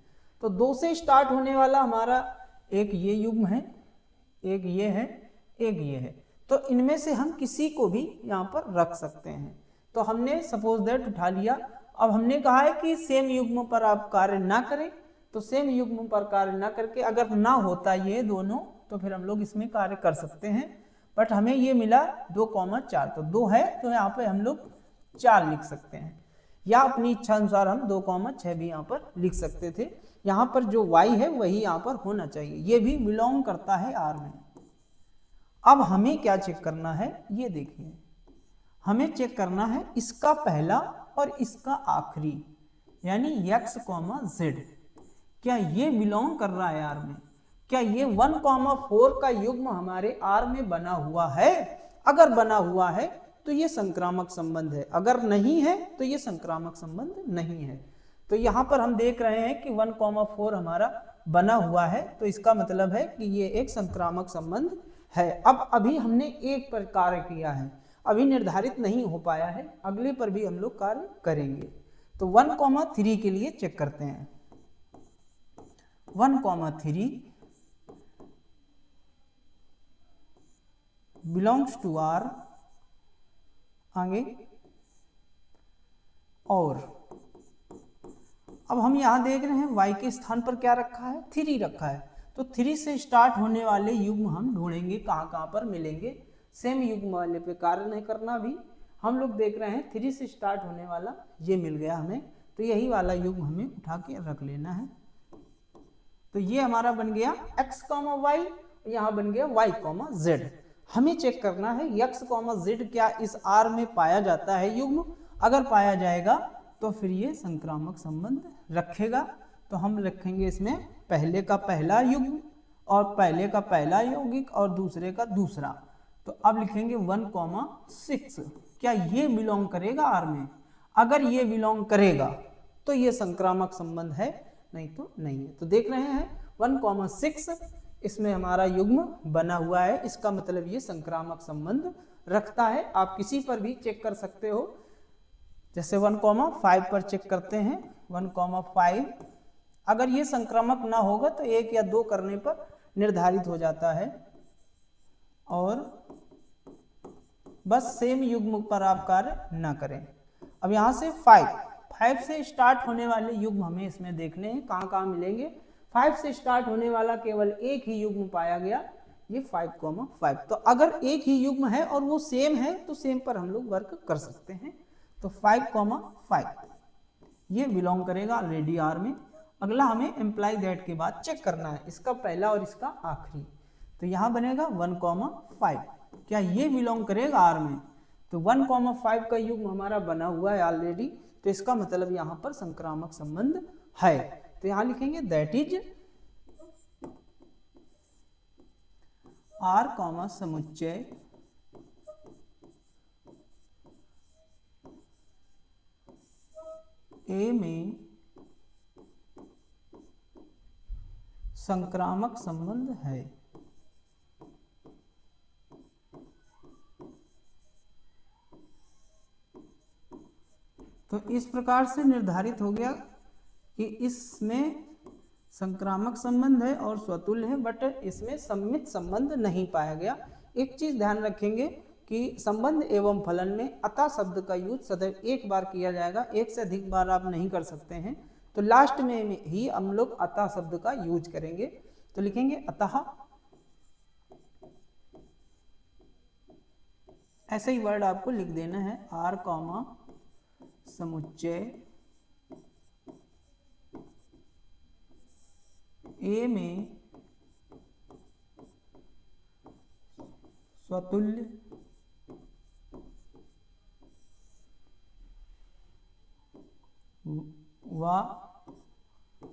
तो 2 से स्टार्ट होने वाला हमारा एक ये युग्म है, एक ये है, एक ये है। तो इनमें से हम किसी को भी यहाँ पर रख सकते हैं। तो हमने सपोज दैट उठा लिया। अब हमने कहा है कि सेम युग्म पर आप कार्य ना करें, तो सेम युग्म पर कार्य ना करके अगर ना होता ये दोनों तो फिर हम लोग इसमें कार्य कर सकते हैं। बट हमें ये मिला 2,4, तो 2 है तो यहाँ पे हम लोग 4 लिख सकते हैं। या अपनी इच्छा अनुसार हम 2,6 भी यहाँ पर लिख सकते थे। यहाँ पर जो y है वही यहाँ पर होना चाहिए, ये भी बिलोंग करता है R में। अब हमें क्या चेक करना है, ये देखिए, हमें चेक करना है इसका पहला और इसका आखिरी, यानी x, z, क्या ये बिलोंग कर रहा है R में? क्या ये 1,4 का युग्म हमारे R में बना हुआ है? अगर बना हुआ है तो ये संक्रामक संबंध है, अगर नहीं है तो ये संक्रामक संबंध नहीं है। तो यहाँ पर हम देख रहे हैं कि 1,4 हमारा बना हुआ है, तो इसका मतलब है कि ये एक संक्रामक संबंध है। अब अभी हमने एक पर कार्य किया है, अभी निर्धारित नहीं हो पाया है, अगले पर भी हम लोग कार्य करेंगे। तो 1,3 के लिए चेक करते हैं। 1,3 बिलोंग्स टू R, आगे, और अब हम यहां देख रहे हैं y के स्थान पर क्या रखा है, 3 रखा है। तो 3 से स्टार्ट होने वाले युग्म हम ढूंढेंगे कहां पर मिलेंगे। सेम युग्म वाले पे कार्य नहीं करना, भी हम लोग देख रहे हैं 3 से स्टार्ट होने वाला ये मिल गया हमें, तो यही वाला युग्म हमें उठा के रख लेना है। तो ये हमारा बन गया x, y, यहाँ बन गया y, z। हमें चेक करना है x, z क्या इस R में पाया जाता है युग्म? अगर पाया जाएगा तो फिर ये संक्रामक संबंध रखेगा। तो हम रखेंगे इसमें पहले का पहला युग्म और पहले का पहला यौगिक और दूसरे का दूसरा। तो अब लिखेंगे 1,6, क्या ये बिलोंग करेगा R में? अगर ये बिलोंग करेगा तो ये संक्रामक संबंध है, नहीं तो नहीं है। तो देख रहे हैं 1,6 इसमें हमारा युग्म बना हुआ है, इसका मतलब ये संक्रामक संबंध रखता है। आप किसी पर भी चेक कर सकते हो, जैसे 1,5 पर चेक करते हैं। 1,5 अगर ये संक्रामक ना होगा तो 1 या 2 करने पर निर्धारित हो जाता है, और बस सेम युग्म पर आप कार्य ना करें। अब यहाँ से 5 से स्टार्ट होने वाले युग्म हमें इसमें देखने हैं कहाँ मिलेंगे। 5 से स्टार्ट होने वाला केवल एक ही युग्म पाया गया, ये 5,5। तो अगर एक ही युग्म है और वो सेम है तो सेम पर हम लोग वर्क कर सकते हैं। तो 5,5 ये बिलोंग करेगा ऑलरेडी R में। अगला हमें एम्प्लाई दैट के बाद चेक करना है इसका पहला और इसका आखिरी। तो यहाँ बनेगा 1,5, क्या ये बिलोंग करेगा R में? तो 1,5 का युग्म हमारा बना हुआ है ऑलरेडी, तो इसका मतलब यहाँ पर संक्रामक संबंध है। तो यहाँ लिखेंगे दैट इज R, समुच्चय A में संक्रामक संबंध है। तो इस प्रकार से निर्धारित हो गया कि इसमें संक्रामक संबंध है और स्वतुल्य है, बट इसमें सम्मित संबंध नहीं पाया गया। एक चीज ध्यान रखेंगे कि संबंध एवं फलन में अतः शब्द का यूज सदैव एक बार किया जाएगा, एक से अधिक बार आप नहीं कर सकते हैं। तो लास्ट में ही हम लोग अतः शब्द का यूज करेंगे। तो लिखेंगे अतः, ऐसे ही वर्ड आपको लिख देना है, R, समुच्चय A में स्वतुल्य व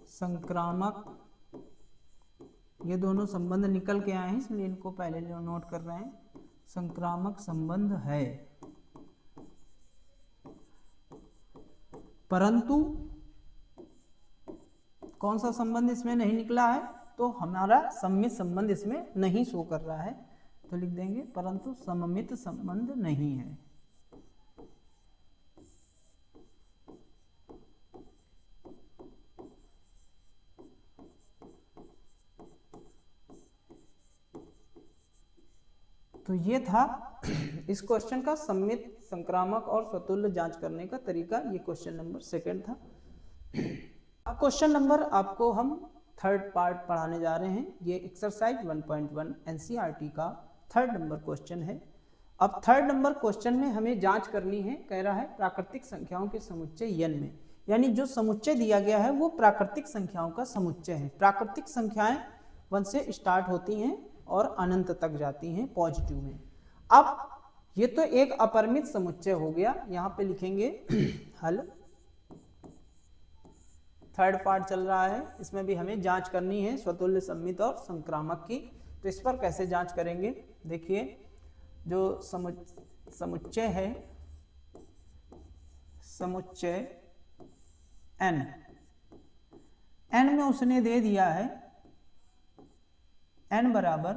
संक्रामक, ये दोनों संबंध निकल के आए हैं इसलिए इनको पहले नोट कर रहे हैं, संक्रामक संबंध है। परंतु कौन सा संबंध इसमें नहीं निकला है? तो हमारा सम्मित संबंध इसमें नहीं शो कर रहा है, तो लिख देंगे परंतु सममित संबंध नहीं है। तो ये था इस क्वेश्चन का सम्मित, संक्रामक और स्वतुल्य जांच करने का तरीका। ये क्वेश्चन नंबर 2 था। अब क्वेश्चन नंबर आपको हम 3rd पार्ट पढ़ाने जा रहे हैं। ये एक्सरसाइज 1.1 एनसीईआरटी का 3rd नंबर क्वेश्चन है। अब थर्ड नंबर क्वेश्चन में हमें जांच करनी है, कह रहा है प्राकृतिक संख्याओं के समुच्चय n में, यानी जो समुच्चय दिया गया है वो प्राकृतिक संख्याओं का समुच्चय है। प्राकृतिक संख्याएं 1 से स्टार्ट होती हैं और अनंत तक जाती हैं पॉजिटिव में। अब ये तो एक अपरिमित समुच्चय हो गया, यहाँ पे लिखेंगे हल। थर्ड पार्ट चल रहा है, इसमें भी हमें जांच करनी है स्वतुल्य सममित और संक्रामक की। तो इस पर कैसे जांच करेंगे, देखिए जो समुच्चय है, समुच्चय n में उसने दे दिया है n बराबर,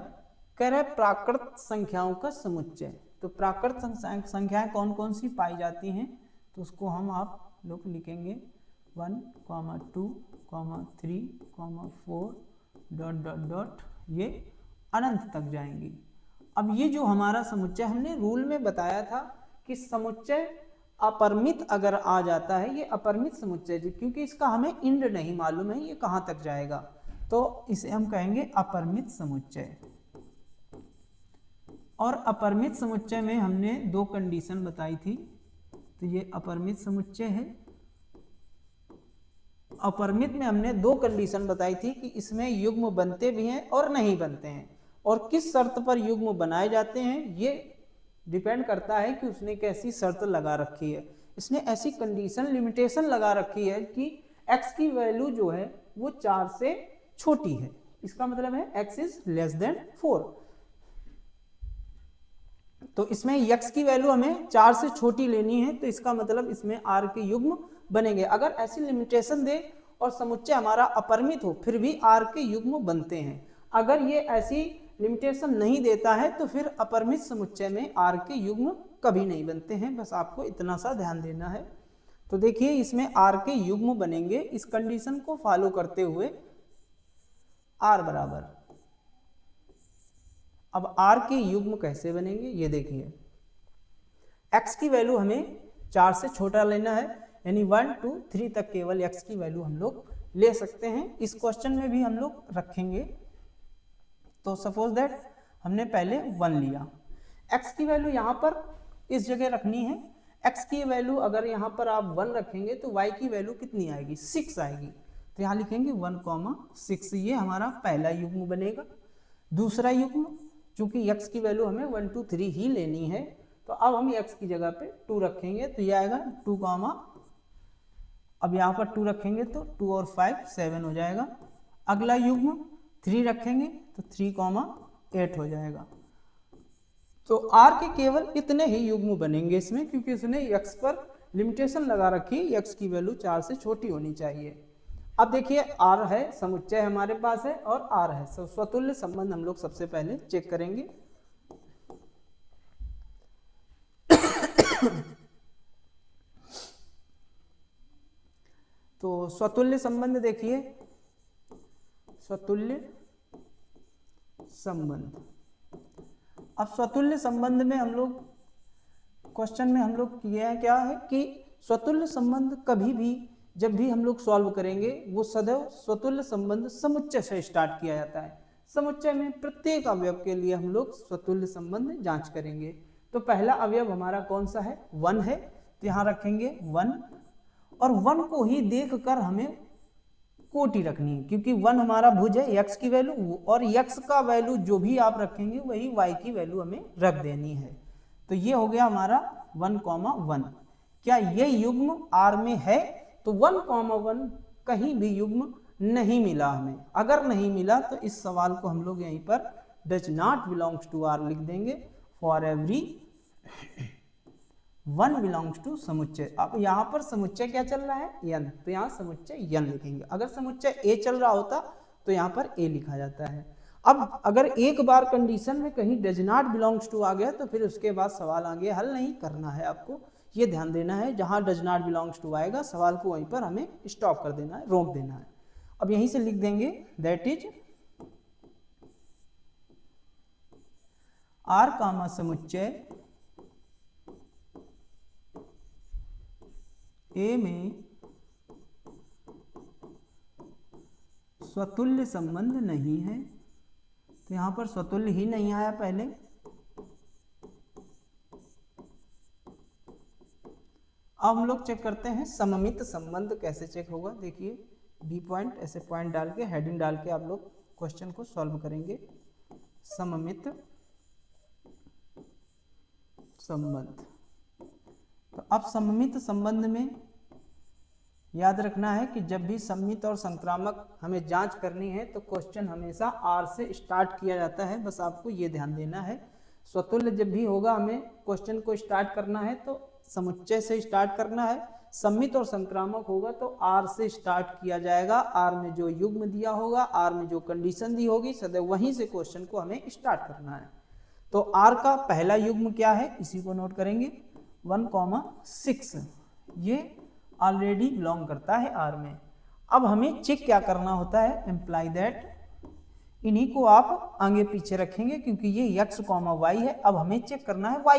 कह रहे प्राकृत संख्याओं का समुच्चय। तो प्राकृत संख्याएं कौन कौन सी पाई जाती हैं, तो उसको हम आप लोग लिखेंगे 1, 2, 3, 4 ... ये अनंत तक जाएंगी। अब ये जो हमारा समुच्चय, हमने रूल में बताया था कि समुच्चय अपरिमित अगर आ जाता है, ये अपरिमित समुच्चय, क्योंकि इसका हमें इंड नहीं मालूम है ये कहाँ तक जाएगा, तो इसे हम कहेंगे अपरिमित समुच्चय। और अपरिमित समुच्चय में हमने 2 कंडीशन बताई थी, तो ये अपरिमित समुच्चय है। अपरिमित में हमने 2 कंडीशन बताई थी कि इसमें युग्म बनते भी हैं और नहीं बनते हैं, और किस शर्त पर युग्म बनाए जाते हैं ये डिपेंड करता है कि उसने कैसी शर्त लगा रखी है। इसने ऐसी कंडीशन लिमिटेशन लगा रखी है कि x की वैल्यू जो है वो 4 से छोटी है, इसका मतलब है x इज लेस देन 4। तो इसमें x की वैल्यू हमें 4 से छोटी लेनी है, तो इसका मतलब इसमें r के युग्म बनेंगे। अगर ऐसी लिमिटेशन दे और समुच्चय हमारा अपरिमित हो फिर भी r के युग्म बनते हैं। अगर ये ऐसी लिमिटेशन नहीं देता है तो फिर अपरिमित समुच्चय में r के युग्म कभी नहीं बनते हैं। बस आपको इतना सा ध्यान देना है। तो देखिए इसमें r के युग्म बनेंगे इस कंडीशन को फॉलो करते हुए r बराबर। अब r के युग्म कैसे बनेंगे ये देखिए, x की वैल्यू हमें 4 से छोटा लेना है, यानी 1, 2, 3 तक केवल x की वैल्यू हम लोग ले सकते हैं। इस क्वेश्चन में भी हम लोग रखेंगे। तो सपोज दैट हमने पहले 1 लिया, x की वैल्यू यहाँ पर इस जगह रखनी है। x की वैल्यू अगर यहाँ पर आप 1 रखेंगे तो y की वैल्यू कितनी आएगी, 6 आएगी। तो यहाँ लिखेंगे 1,6, ये हमारा पहला युग्म बनेगा। दूसरा युग्म, चूंकि x की वैल्यू हमें 1, 2, 3 ही लेनी है, तो अब हम x की जगह पे 2 रखेंगे, तो ये आएगा 2, अब यहाँ पर 2 रखेंगे तो 2 और 5 7 हो जाएगा। अगला युग्म 3 रखेंगे तो 3, 8 हो जाएगा। तो r के केवल इतने ही युग्म बनेंगे इसमें, क्योंकि उसने x पर लिमिटेशन लगा रखी है, x की वैल्यू 4 से छोटी होनी चाहिए। अब देखिए r है, समुच्चय हमारे पास है और r है, स्वतुल्य संबंध हम लोग सबसे पहले चेक करेंगे। तो स्वतुल्य संबंध देखिए, स्वतुल्य संबंध। अब स्वतुल्य संबंध में हम लोग क्वेश्चन में हम लोग किया है क्या है कि स्वतुल्य संबंध कभी भी जब भी हम लोग सॉल्व करेंगे वो सदैव स्वतुल्य संबंध समुच्चय से स्टार्ट किया जाता है। समुच्चय में प्रत्येक अवयव के लिए हम लोग स्वतुल्य संबंध जांच करेंगे। तो पहला अवयव हमारा कौन सा है, 1 है, तो यहाँ रखेंगे 1, और 1 को ही देखकर हमें कोटि रखनी है, क्योंकि 1 हमारा भुज है x की वैल्यू, और x का वैल्यू जो भी आप रखेंगे वही y की वैल्यू हमें रख देनी है। तो ये हो गया हमारा 1,1। क्या ये युग्म r में है, तो 1,1 कहीं भी युग्म नहीं मिला हमें। अगर नहीं मिला तो इस सवाल को हम लोग यहीं पर does not belongs to r लिख देंगे। फॉर एवरी 1 बिलोंग्स टू समुच्चय। अब यहाँ पर समुच्चय क्या चल रहा है, n, तो यहाँ समुच्चय n लिखेंगे। अगर समुच्चय a चल रहा होता तो यहाँ पर a लिखा जाता है। अब अगर एक बार कंडीशन में कहीं डज नॉट बिलोंग्स टू आ गया तो फिर उसके बाद सवाल आगे हल नहीं करना है, आपको ये ध्यान देना है। जहाँ डज नॉट बिलोंग्स टू आएगा सवाल को वहीं पर हमें स्टॉप कर देना है, रोक देना है। अब यहीं से लिख देंगे दैट इज r कामा समुच्चय A में स्वतुल्य संबंध नहीं है। तो यहाँ पर स्वतुल्य ही नहीं आया पहले, अब हम लोग चेक करते हैं सममित संबंध कैसे चेक होगा। देखिए बी पॉइंट ऐसे पॉइंट डाल के हेडिंग डाल के आप लोग क्वेश्चन को सॉल्व करेंगे। सममित संबंध। तो अब सममित संबंध में याद रखना है कि जब भी सममित और संक्रामक हमें जांच करनी है तो क्वेश्चन हमेशा आर से स्टार्ट किया जाता है, बस आपको ये ध्यान देना है। स्वतुल्य जब भी होगा हमें क्वेश्चन को स्टार्ट करना है तो समुच्चय से स्टार्ट करना है। सममित और संक्रामक होगा तो आर से स्टार्ट किया जाएगा। आर में जो युग्म दिया होगा, आर में जो कंडीशन दी होगी, सदैव वहीं से क्वेश्चन को हमें स्टार्ट करना है। तो आर का पहला युग्म क्या है, इसी को नोट करेंगे 1,6। ये ऑलरेडी बिलोंग करता है आर में। अब हमें चेक क्या करना होता है, एम्प्लाई दैट, इन्हीं को आप आगे पीछे रखेंगे क्योंकि ये x, y है। अब हमें चेक करना है y,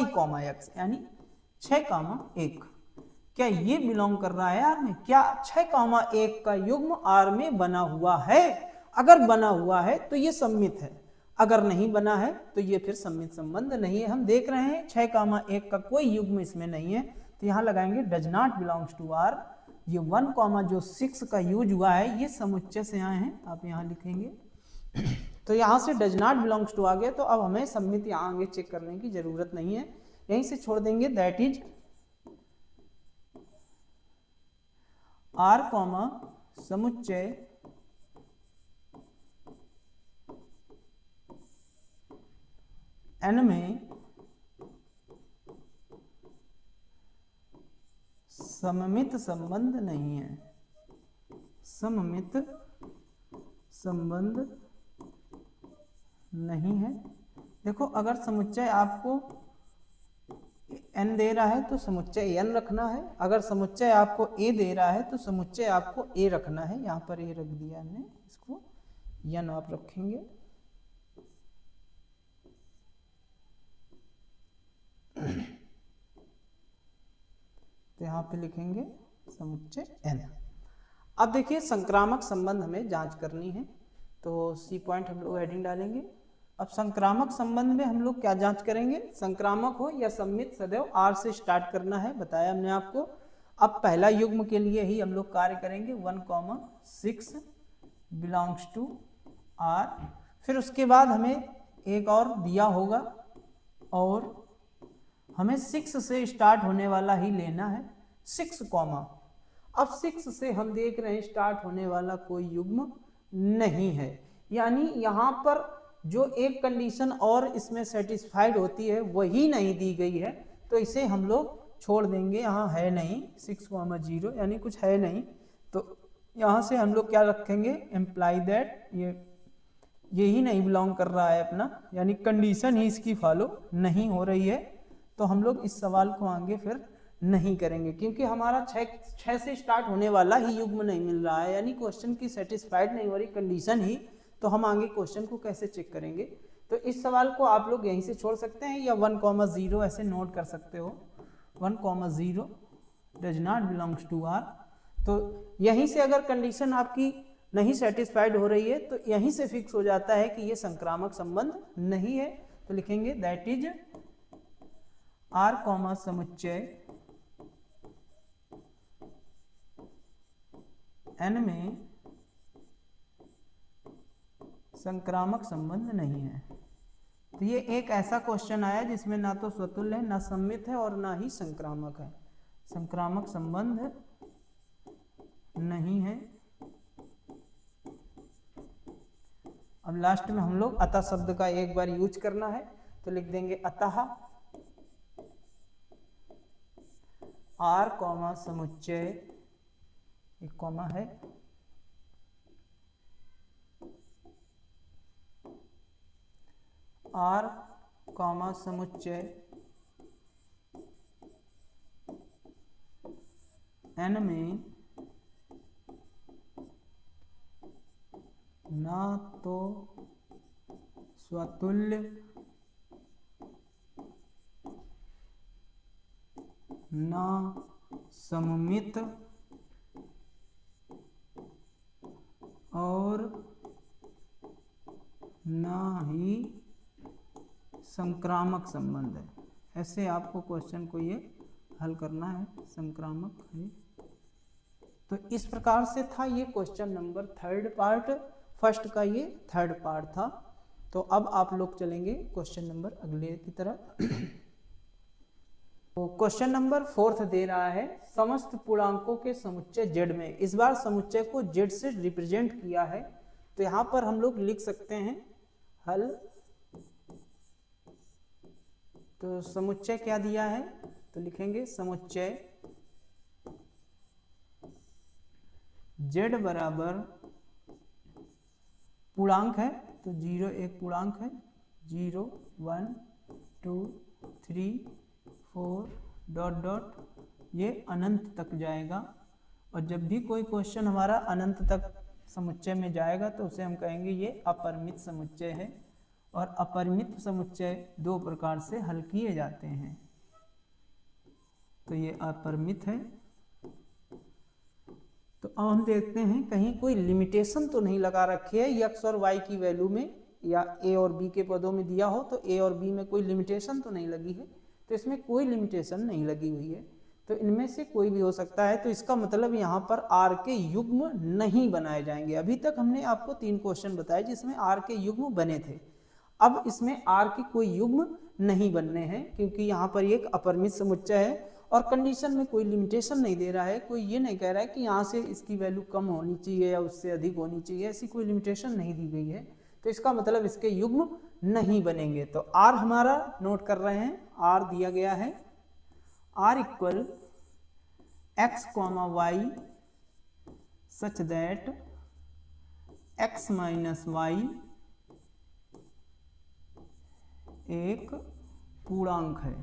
x यानी 6,1 क्या ये बिलोंग कर रहा है आर में। क्या 6,1 का युग्म आर में बना हुआ है? अगर बना हुआ है तो ये सममित है, अगर नहीं बना है तो ये फिर सममित संबंध नहीं है। हम देख रहे हैं 6,1 का कोई युग्म इसमें नहीं है, तो यहाँ लगाएंगे does not belongs to R. ये 1,6 का यूज हुआ है, ये समुच्चय से आए हैं, आप यहाँ लिखेंगे। तो यहाँ से डज नॉट बिलोंग्स टू आ गया, तो अब हमें सममित यहाँ आगे चेक करने की जरूरत नहीं है, यहीं से छोड़ देंगे। दैट इज आर समुच्चय एन में सममित संबंध नहीं है। सममित संबंध नहीं है। देखो अगर समुच्चय आपको n दे रहा है तो समुच्चय n रखना है, अगर समुच्चय आपको a दे रहा है तो समुच्चय आपको a रखना है। यहाँ पर a रख दिया हमने, इसको n आप रखेंगे। तो यहाँ पे लिखेंगे समुच्चय n। अब देखिए संक्रामक संबंध हमें जांच करनी है, तो सी पॉइंट हम लोग हेडिंग डालेंगे। अब संक्रामक संबंध में हम लोग क्या जांच करेंगे, संक्रामक हो या सममित सदैव आर से स्टार्ट करना है, बताया हमने आपको। अब पहला युग्म के लिए ही हम लोग कार्य करेंगे, 1,6 बिलोंग्स टू आर। फिर उसके बाद हमें एक और दिया होगा और हमें 6 से स्टार्ट होने वाला ही लेना है, 6, अब 6 से हम देख रहे हैं स्टार्ट होने वाला कोई युग्म नहीं है, यानी यहाँ पर जो एक कंडीशन और इसमें सेटिस्फाइड होती है वही नहीं दी गई है, तो इसे हम लोग छोड़ देंगे। यहाँ है नहीं 6,0 यानी कुछ है नहीं, तो यहाँ से हम लोग क्या रखेंगे, एम्प्लाई दैट यही नहीं बिलोंग कर रहा है अपना, यानी कंडीशन ही इसकी फॉलो नहीं हो रही है। तो हम लोग इस सवाल को आगे फिर नहीं करेंगे क्योंकि हमारा 6 से स्टार्ट होने वाला ही युग्म नहीं मिल रहा है, यानी क्वेश्चन की सेटिस्फाइड नहीं हो रही कंडीशन ही, तो हम आगे क्वेश्चन को कैसे चेक करेंगे। तो इस सवाल को आप लोग यहीं से छोड़ सकते हैं या 1,0 ऐसे नोट कर सकते हो, 1,0 does not belongs to R. तो यहीं से अगर कंडीशन आपकी नहीं सेटिस्फाइड हो रही है तो यहीं से फिक्स हो जाता है कि ये संक्रामक संबंध नहीं है। तो लिखेंगे दैट इज आर समुच्चय n में संक्रामक संबंध नहीं है। तो ये एक ऐसा क्वेश्चन आया जिसमें ना तो स्वतुल्य है, ना सममित है और ना ही संक्रामक है, संक्रामक संबंध नहीं है। अब लास्ट में हम लोग अतः शब्द का एक बार यूज करना है, तो लिख देंगे अतः आर समुच्चय, एक कॉमा है, आर समुच्चय n में ना तो स्वतुल्य ना सममित और ना ही संक्रामक संबंध है। ऐसे आपको क्वेश्चन को ये हल करना है, संक्रामक है। तो इस प्रकार से था ये question number third part, first का ये थर्ड पार्ट था। तो अब आप लोग चलेंगे क्वेश्चन नंबर अगले की तरफ। तो क्वेश्चन नंबर फोर्थ दे रहा है समस्त पूर्णांकों के समुच्चय जेड में। इस बार समुच्चय को जेड से रिप्रेजेंट किया है, तो यहां पर हम लोग लिख सकते हैं हल। तो समुच्चय क्या दिया है, तो लिखेंगे समुच्चय जेड बराबर पूर्णांक है, तो 0 एक पूर्णांक है, 0 1 2 3 4 डॉट डॉट, ये अनंत तक जाएगा। और जब भी कोई क्वेश्चन हमारा अनंत तक समुच्चय में जाएगा तो उसे हम कहेंगे ये अपरिमित समुच्चय है। और अपरिमित समुच्चय दो प्रकार से हल किए जाते हैं। तो ये अपरिमित है। तो अब हम देखते हैं कहीं कोई लिमिटेशन तो नहीं लगा रखी है x और y की वैल्यू में, या a और b के पदों में दिया हो तो a और b में कोई लिमिटेशन तो नहीं लगी है। तो इसमें कोई लिमिटेशन नहीं लगी हुई है, तो इनमें से कोई भी हो सकता है। तो इसका मतलब यहाँ पर r के युग्म नहीं बनाए जाएंगे। अभी तक हमने आपको 3 क्वेश्चन बताए जिसमें r के युग्म बने थे। अब इसमें r के कोई युग्म नहीं बनने हैं, क्योंकि यहाँ पर एक अपरिमित समुच्चय है और कंडीशन में कोई लिमिटेशन नहीं दे रहा है। कोई ये नहीं कह रहा है कि यहाँ से इसकी वैल्यू कम होनी चाहिए या उससे अधिक होनी चाहिए, ऐसी कोई लिमिटेशन नहीं दी गई है। तो इसका मतलब इसके युग्म नहीं बनेंगे। तो r हमारा नोट कर रहे हैं, r दिया गया है r equal x, y such that x minus y एक पूर्णांक है।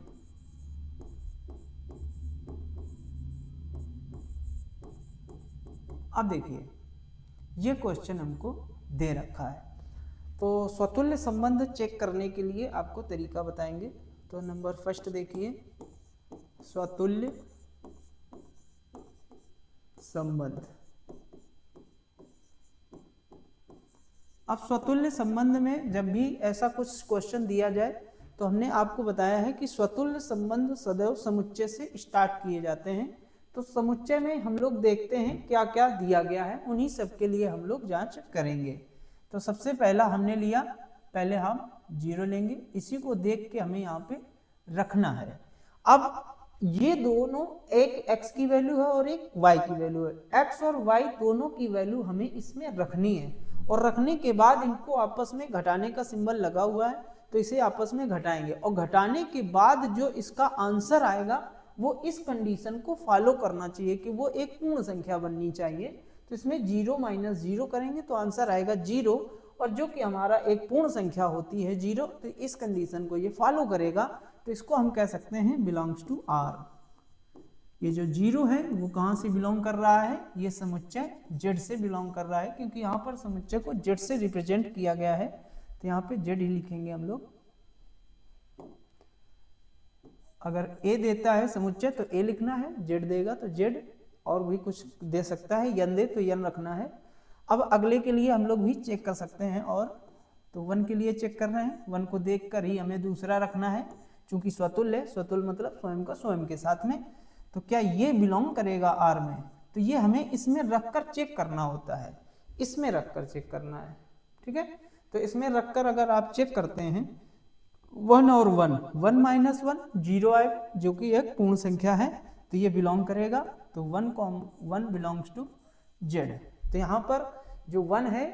अब देखिए ये क्वेश्चन हमको दे रखा है, तो स्वतुल्य संबंध चेक करने के लिए आपको तरीका बताएंगे। तो नंबर फर्स्ट देखिए, स्वतुल्य संबंध। अब स्वतुल्य संबंध में जब भी ऐसा कुछ क्वेश्चन दिया जाए तो हमने आपको बताया है कि स्वतुल्य संबंध सदैव समुच्चय से स्टार्ट किए जाते हैं। तो समुच्चय में हम लोग देखते हैं क्या क्या दिया गया है, उन्हीं सब के लिए हम लोग जांच करेंगे। तो सबसे पहला हमने लिया, पहले हम 0 लेंगे, इसी को देख के हमें यहाँ पे रखना है। अब ये दोनों, एक x की वैल्यू है और एक y की वैल्यू है। x और y दोनों की वैल्यू हमें इसमें रखनी है, और रखने के बाद इनको आपस में घटाने का सिंबल लगा हुआ है, तो इसे आपस में घटाएंगे। और घटाने के बाद जो इसका आंसर आएगा वो इस कंडीशन को फॉलो करना चाहिए कि वो एक पूर्ण संख्या बननी चाहिए। तो इसमें 0 माइनस 0 करेंगे तो आंसर आएगा 0, और जो कि हमारा एक पूर्ण संख्या होती है 0, तो इस कंडीशन को ये फॉलो करेगा। तो इसको हम कह सकते हैं बिलोंग्स टू R। ये जो 0 है वो कहाँ से बिलोंग कर रहा है, ये समुच्चय Z से बिलोंग कर रहा है, क्योंकि यहाँ पर समुच्चय को Z से रिप्रेजेंट किया गया है। तो यहाँ पे Z ही लिखेंगे हम लोग। अगर A देता है समुच्चय तो A लिखना है, Z देगा तो Z, और भी कुछ दे सकता है, यन दे तो यन रखना है। अब अगले के लिए हम लोग भी चेक कर सकते हैं, और तो 1 के लिए चेक कर रहे हैं, 1 को देख कर ही हमें दूसरा रखना है, चूंकि स्वतुल्य है, स्वतुल्य मतलब स्वयं का स्वयं के साथ में। तो क्या ये बिलोंग करेगा R में, तो ये हमें इसमें रखकर चेक करना होता है, इसमें रखकर चेक करना है, ठीक है। तो इसमें रखकर अगर आप चेक करते हैं 1 और 1, 1 माइनस 1 0 आएगा, जो कि एक पूर्ण संख्या है, तो ये बिलोंग करेगा। तो 1 बिलोंग्स टू Z। तो यहाँ पर जो 1 है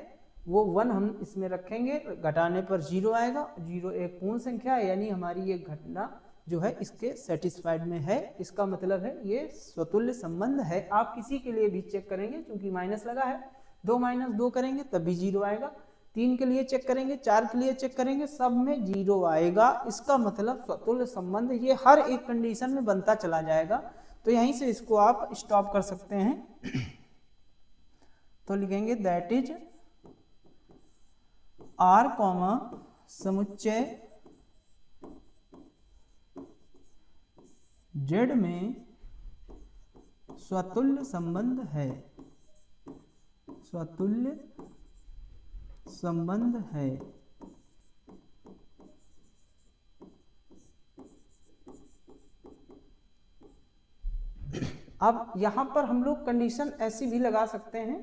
वो 1 हम इसमें रखेंगे, घटाने पर 0 आएगा, 0 एक पूर्ण संख्या है, यानी हमारी ये घटना जो है इसके सेटिस्फाइड में है। इसका मतलब है ये स्वतुल्य संबंध है। आप किसी के लिए भी चेक करेंगे, क्योंकि माइनस लगा है, 2 माइनस 2 करेंगे तब भी 0 आएगा, 3 के लिए चेक करेंगे, 4 के लिए चेक करेंगे, सब में 0 आएगा। इसका मतलब स्वतुल्य संबंध ये हर एक कंडीशन में बनता चला जाएगा। तो यहीं से इसको आप स्टॉप कर सकते हैं। तो लिखेंगे दैट इज R, समुच्चय Z में स्वतुल्य संबंध है, स्वतुल्य संबंध है। अब यहाँ पर हम लोग कंडीशन ऐसी भी लगा सकते हैं,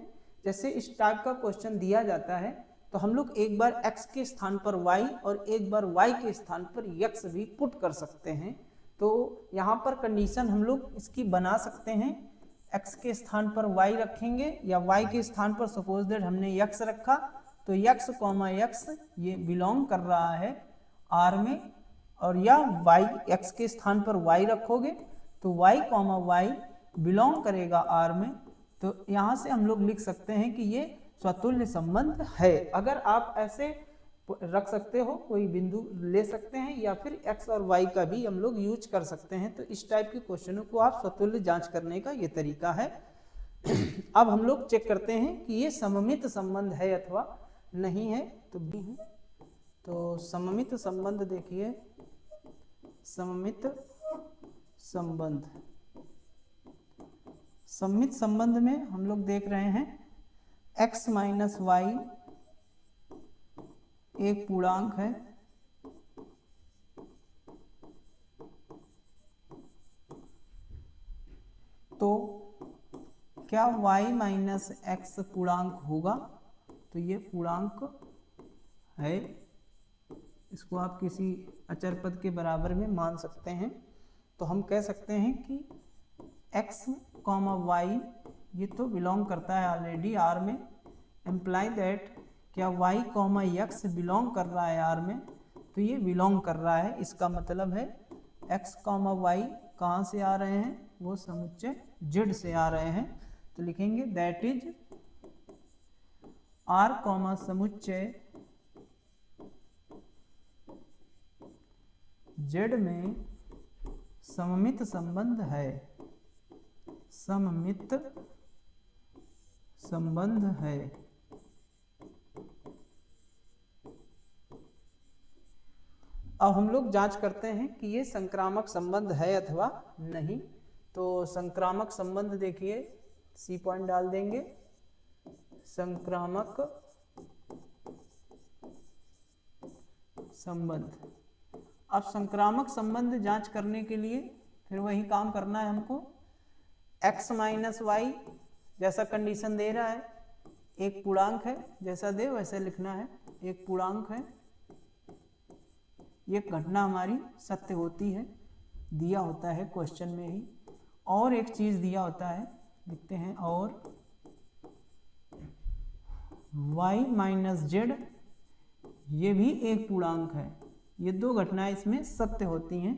जैसे इस टाइप का क्वेश्चन दिया जाता है तो हम लोग एक बार x के स्थान पर y और एक बार y के स्थान पर x भी पुट कर सकते हैं। तो यहाँ पर कंडीशन हम लोग इसकी बना सकते हैं, x के स्थान पर y रखेंगे या y के स्थान पर सपोज दैट हमने x रखा, तो x, x ये बिलोंग कर रहा है R में, और या y x के स्थान पर y रखोगे तो y, y बिलोंग करेगा R में। तो यहाँ से हम लोग लिख सकते हैं कि ये स्वतुल्य संबंध है। अगर आप ऐसे रख सकते हो, कोई बिंदु ले सकते हैं, या फिर x और y का भी हम लोग यूज कर सकते हैं। तो इस टाइप के क्वेश्चनों को आप स्वतुल्य जांच करने का ये तरीका है। अब हम लोग चेक करते हैं कि ये सममित संबंध है अथवा नहीं है। तो भी है, तो सममित संबंध देखिए, सममित संबंध, सममित संबंध में हम लोग देख रहे हैं x माइनस वाई एक पूर्णांक है, तो क्या y माइनस एक्स पूर्णांक होगा? तो ये पूर्णांक है, इसको आप किसी अचर पद के बराबर में मान सकते हैं। तो हम कह सकते हैं कि x, y ये तो बिलोंग करता है ऑलरेडी R में, एम्प्लाई दैट क्या y, x बिलोंग कर रहा है R में, तो ये बिलोंग कर रहा है। इसका मतलब है x, y कहाँ से आ रहे हैं? वो समुच्चय Z से आ रहे हैं। तो लिखेंगे दैट इज R, समुच्चय Z में सममित संबंध है, सममित संबंध है। अब हम लोग जांच करते हैं कि ये संक्रामक संबंध है अथवा नहीं। तो संक्रामक संबंध देखिए, सी पॉइंट डाल देंगे, संक्रामक संबंध। अब संक्रामक संबंध जांच करने के लिए फिर वही काम करना है हमको। x माइनस वाई जैसा कंडीशन दे रहा है, एक पूर्णांक है, जैसा दे वैसे लिखना है, एक पूर्णांक है, ये घटना हमारी सत्य होती है, दिया होता है क्वेश्चन में ही। और एक चीज दिया होता है, लिखते हैं, और y माइनस जेड ये भी एक पूर्णांक है। ये दो घटनाएं इसमें सत्य होती हैं,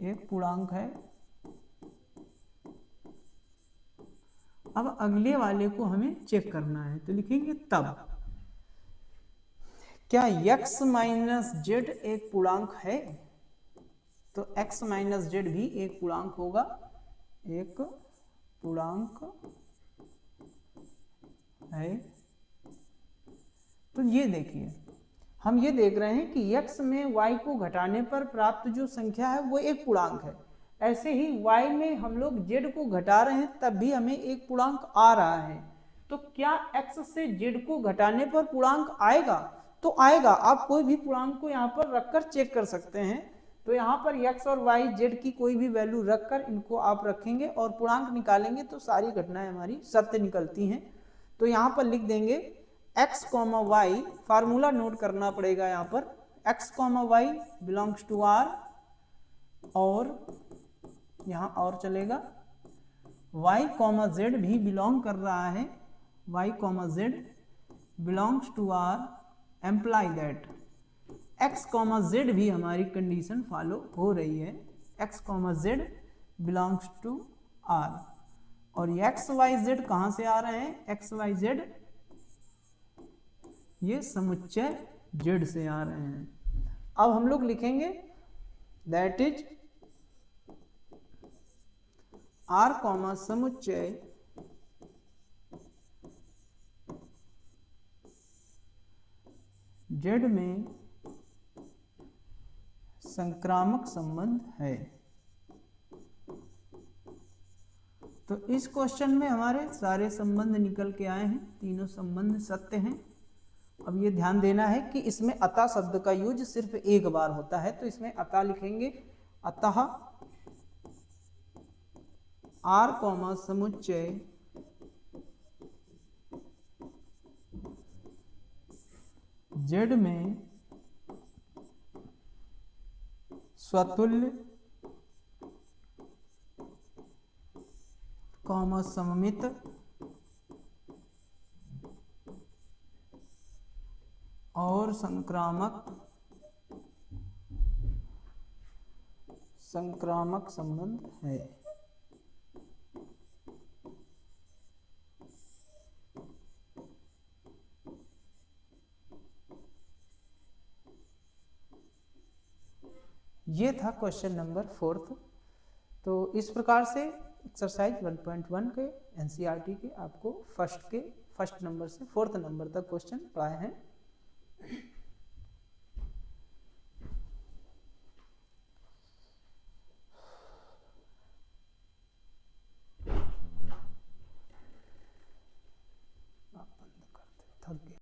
एक पूर्णांक है। अब अगले वाले को हमें चेक करना है, तो लिखेंगे तब क्या x माइनस जेड एक पूर्णांक है? तो x माइनस जेड भी एक पूर्णांक होगा, एक पूर्णांक है। तो ये देखिए, हम ये देख रहे हैं कि x में y को घटाने पर प्राप्त जो संख्या है वो एक पूर्णांक है। ऐसे ही y में हम लोग z को घटा रहे हैं तब भी हमें एक पूर्णांक आ रहा है। तो क्या x से z को घटाने पर पूर्णांक आएगा? तो आएगा। आप कोई भी पूर्णांक को यहाँ पर रखकर चेक कर सकते हैं। तो यहाँ पर x और y, z की कोई भी वैल्यू रखकर इनको आप रखेंगे और पूर्णांक निकालेंगे तो सारी घटनाएं हमारी सत्य निकलती हैं। तो यहाँ पर लिख देंगे x, y, फार्मूला नोट करना पड़ेगा यहाँ पर, x, y belongs to R, और यहाँ और चलेगा, y, z भी बिलोंग कर रहा है, y, z belongs to R, imply that x, z भी हमारी कंडीशन फॉलो हो रही है, x, z belongs to R। और x, y, z कहाँ से आ रहे हैं? x, y, z ये समुच्चय Z से आ रहे हैं। अब हम लोग लिखेंगे दैट इज R, समुच्चय Z में संक्रामक संबंध है। तो इस क्वेश्चन में हमारे सारे संबंध निकल के आए हैं, तीनों संबंध सत्य हैं। अब ये ध्यान देना है कि इसमें अतः शब्द का यूज सिर्फ एक बार होता है, तो इसमें अतः लिखेंगे, अतः आर कॉमा समुच्चय जेड में स्वतुल्य कॉमा सममित और संक्रामक संबंध है। ये था क्वेश्चन नंबर 4। तो इस प्रकार से एक्सरसाइज 1.1 के एनसीईआरटी के आपको फर्स्ट नंबर से 4th नंबर तक क्वेश्चन पढ़ाए हैं। आप बंद करते, थक गए।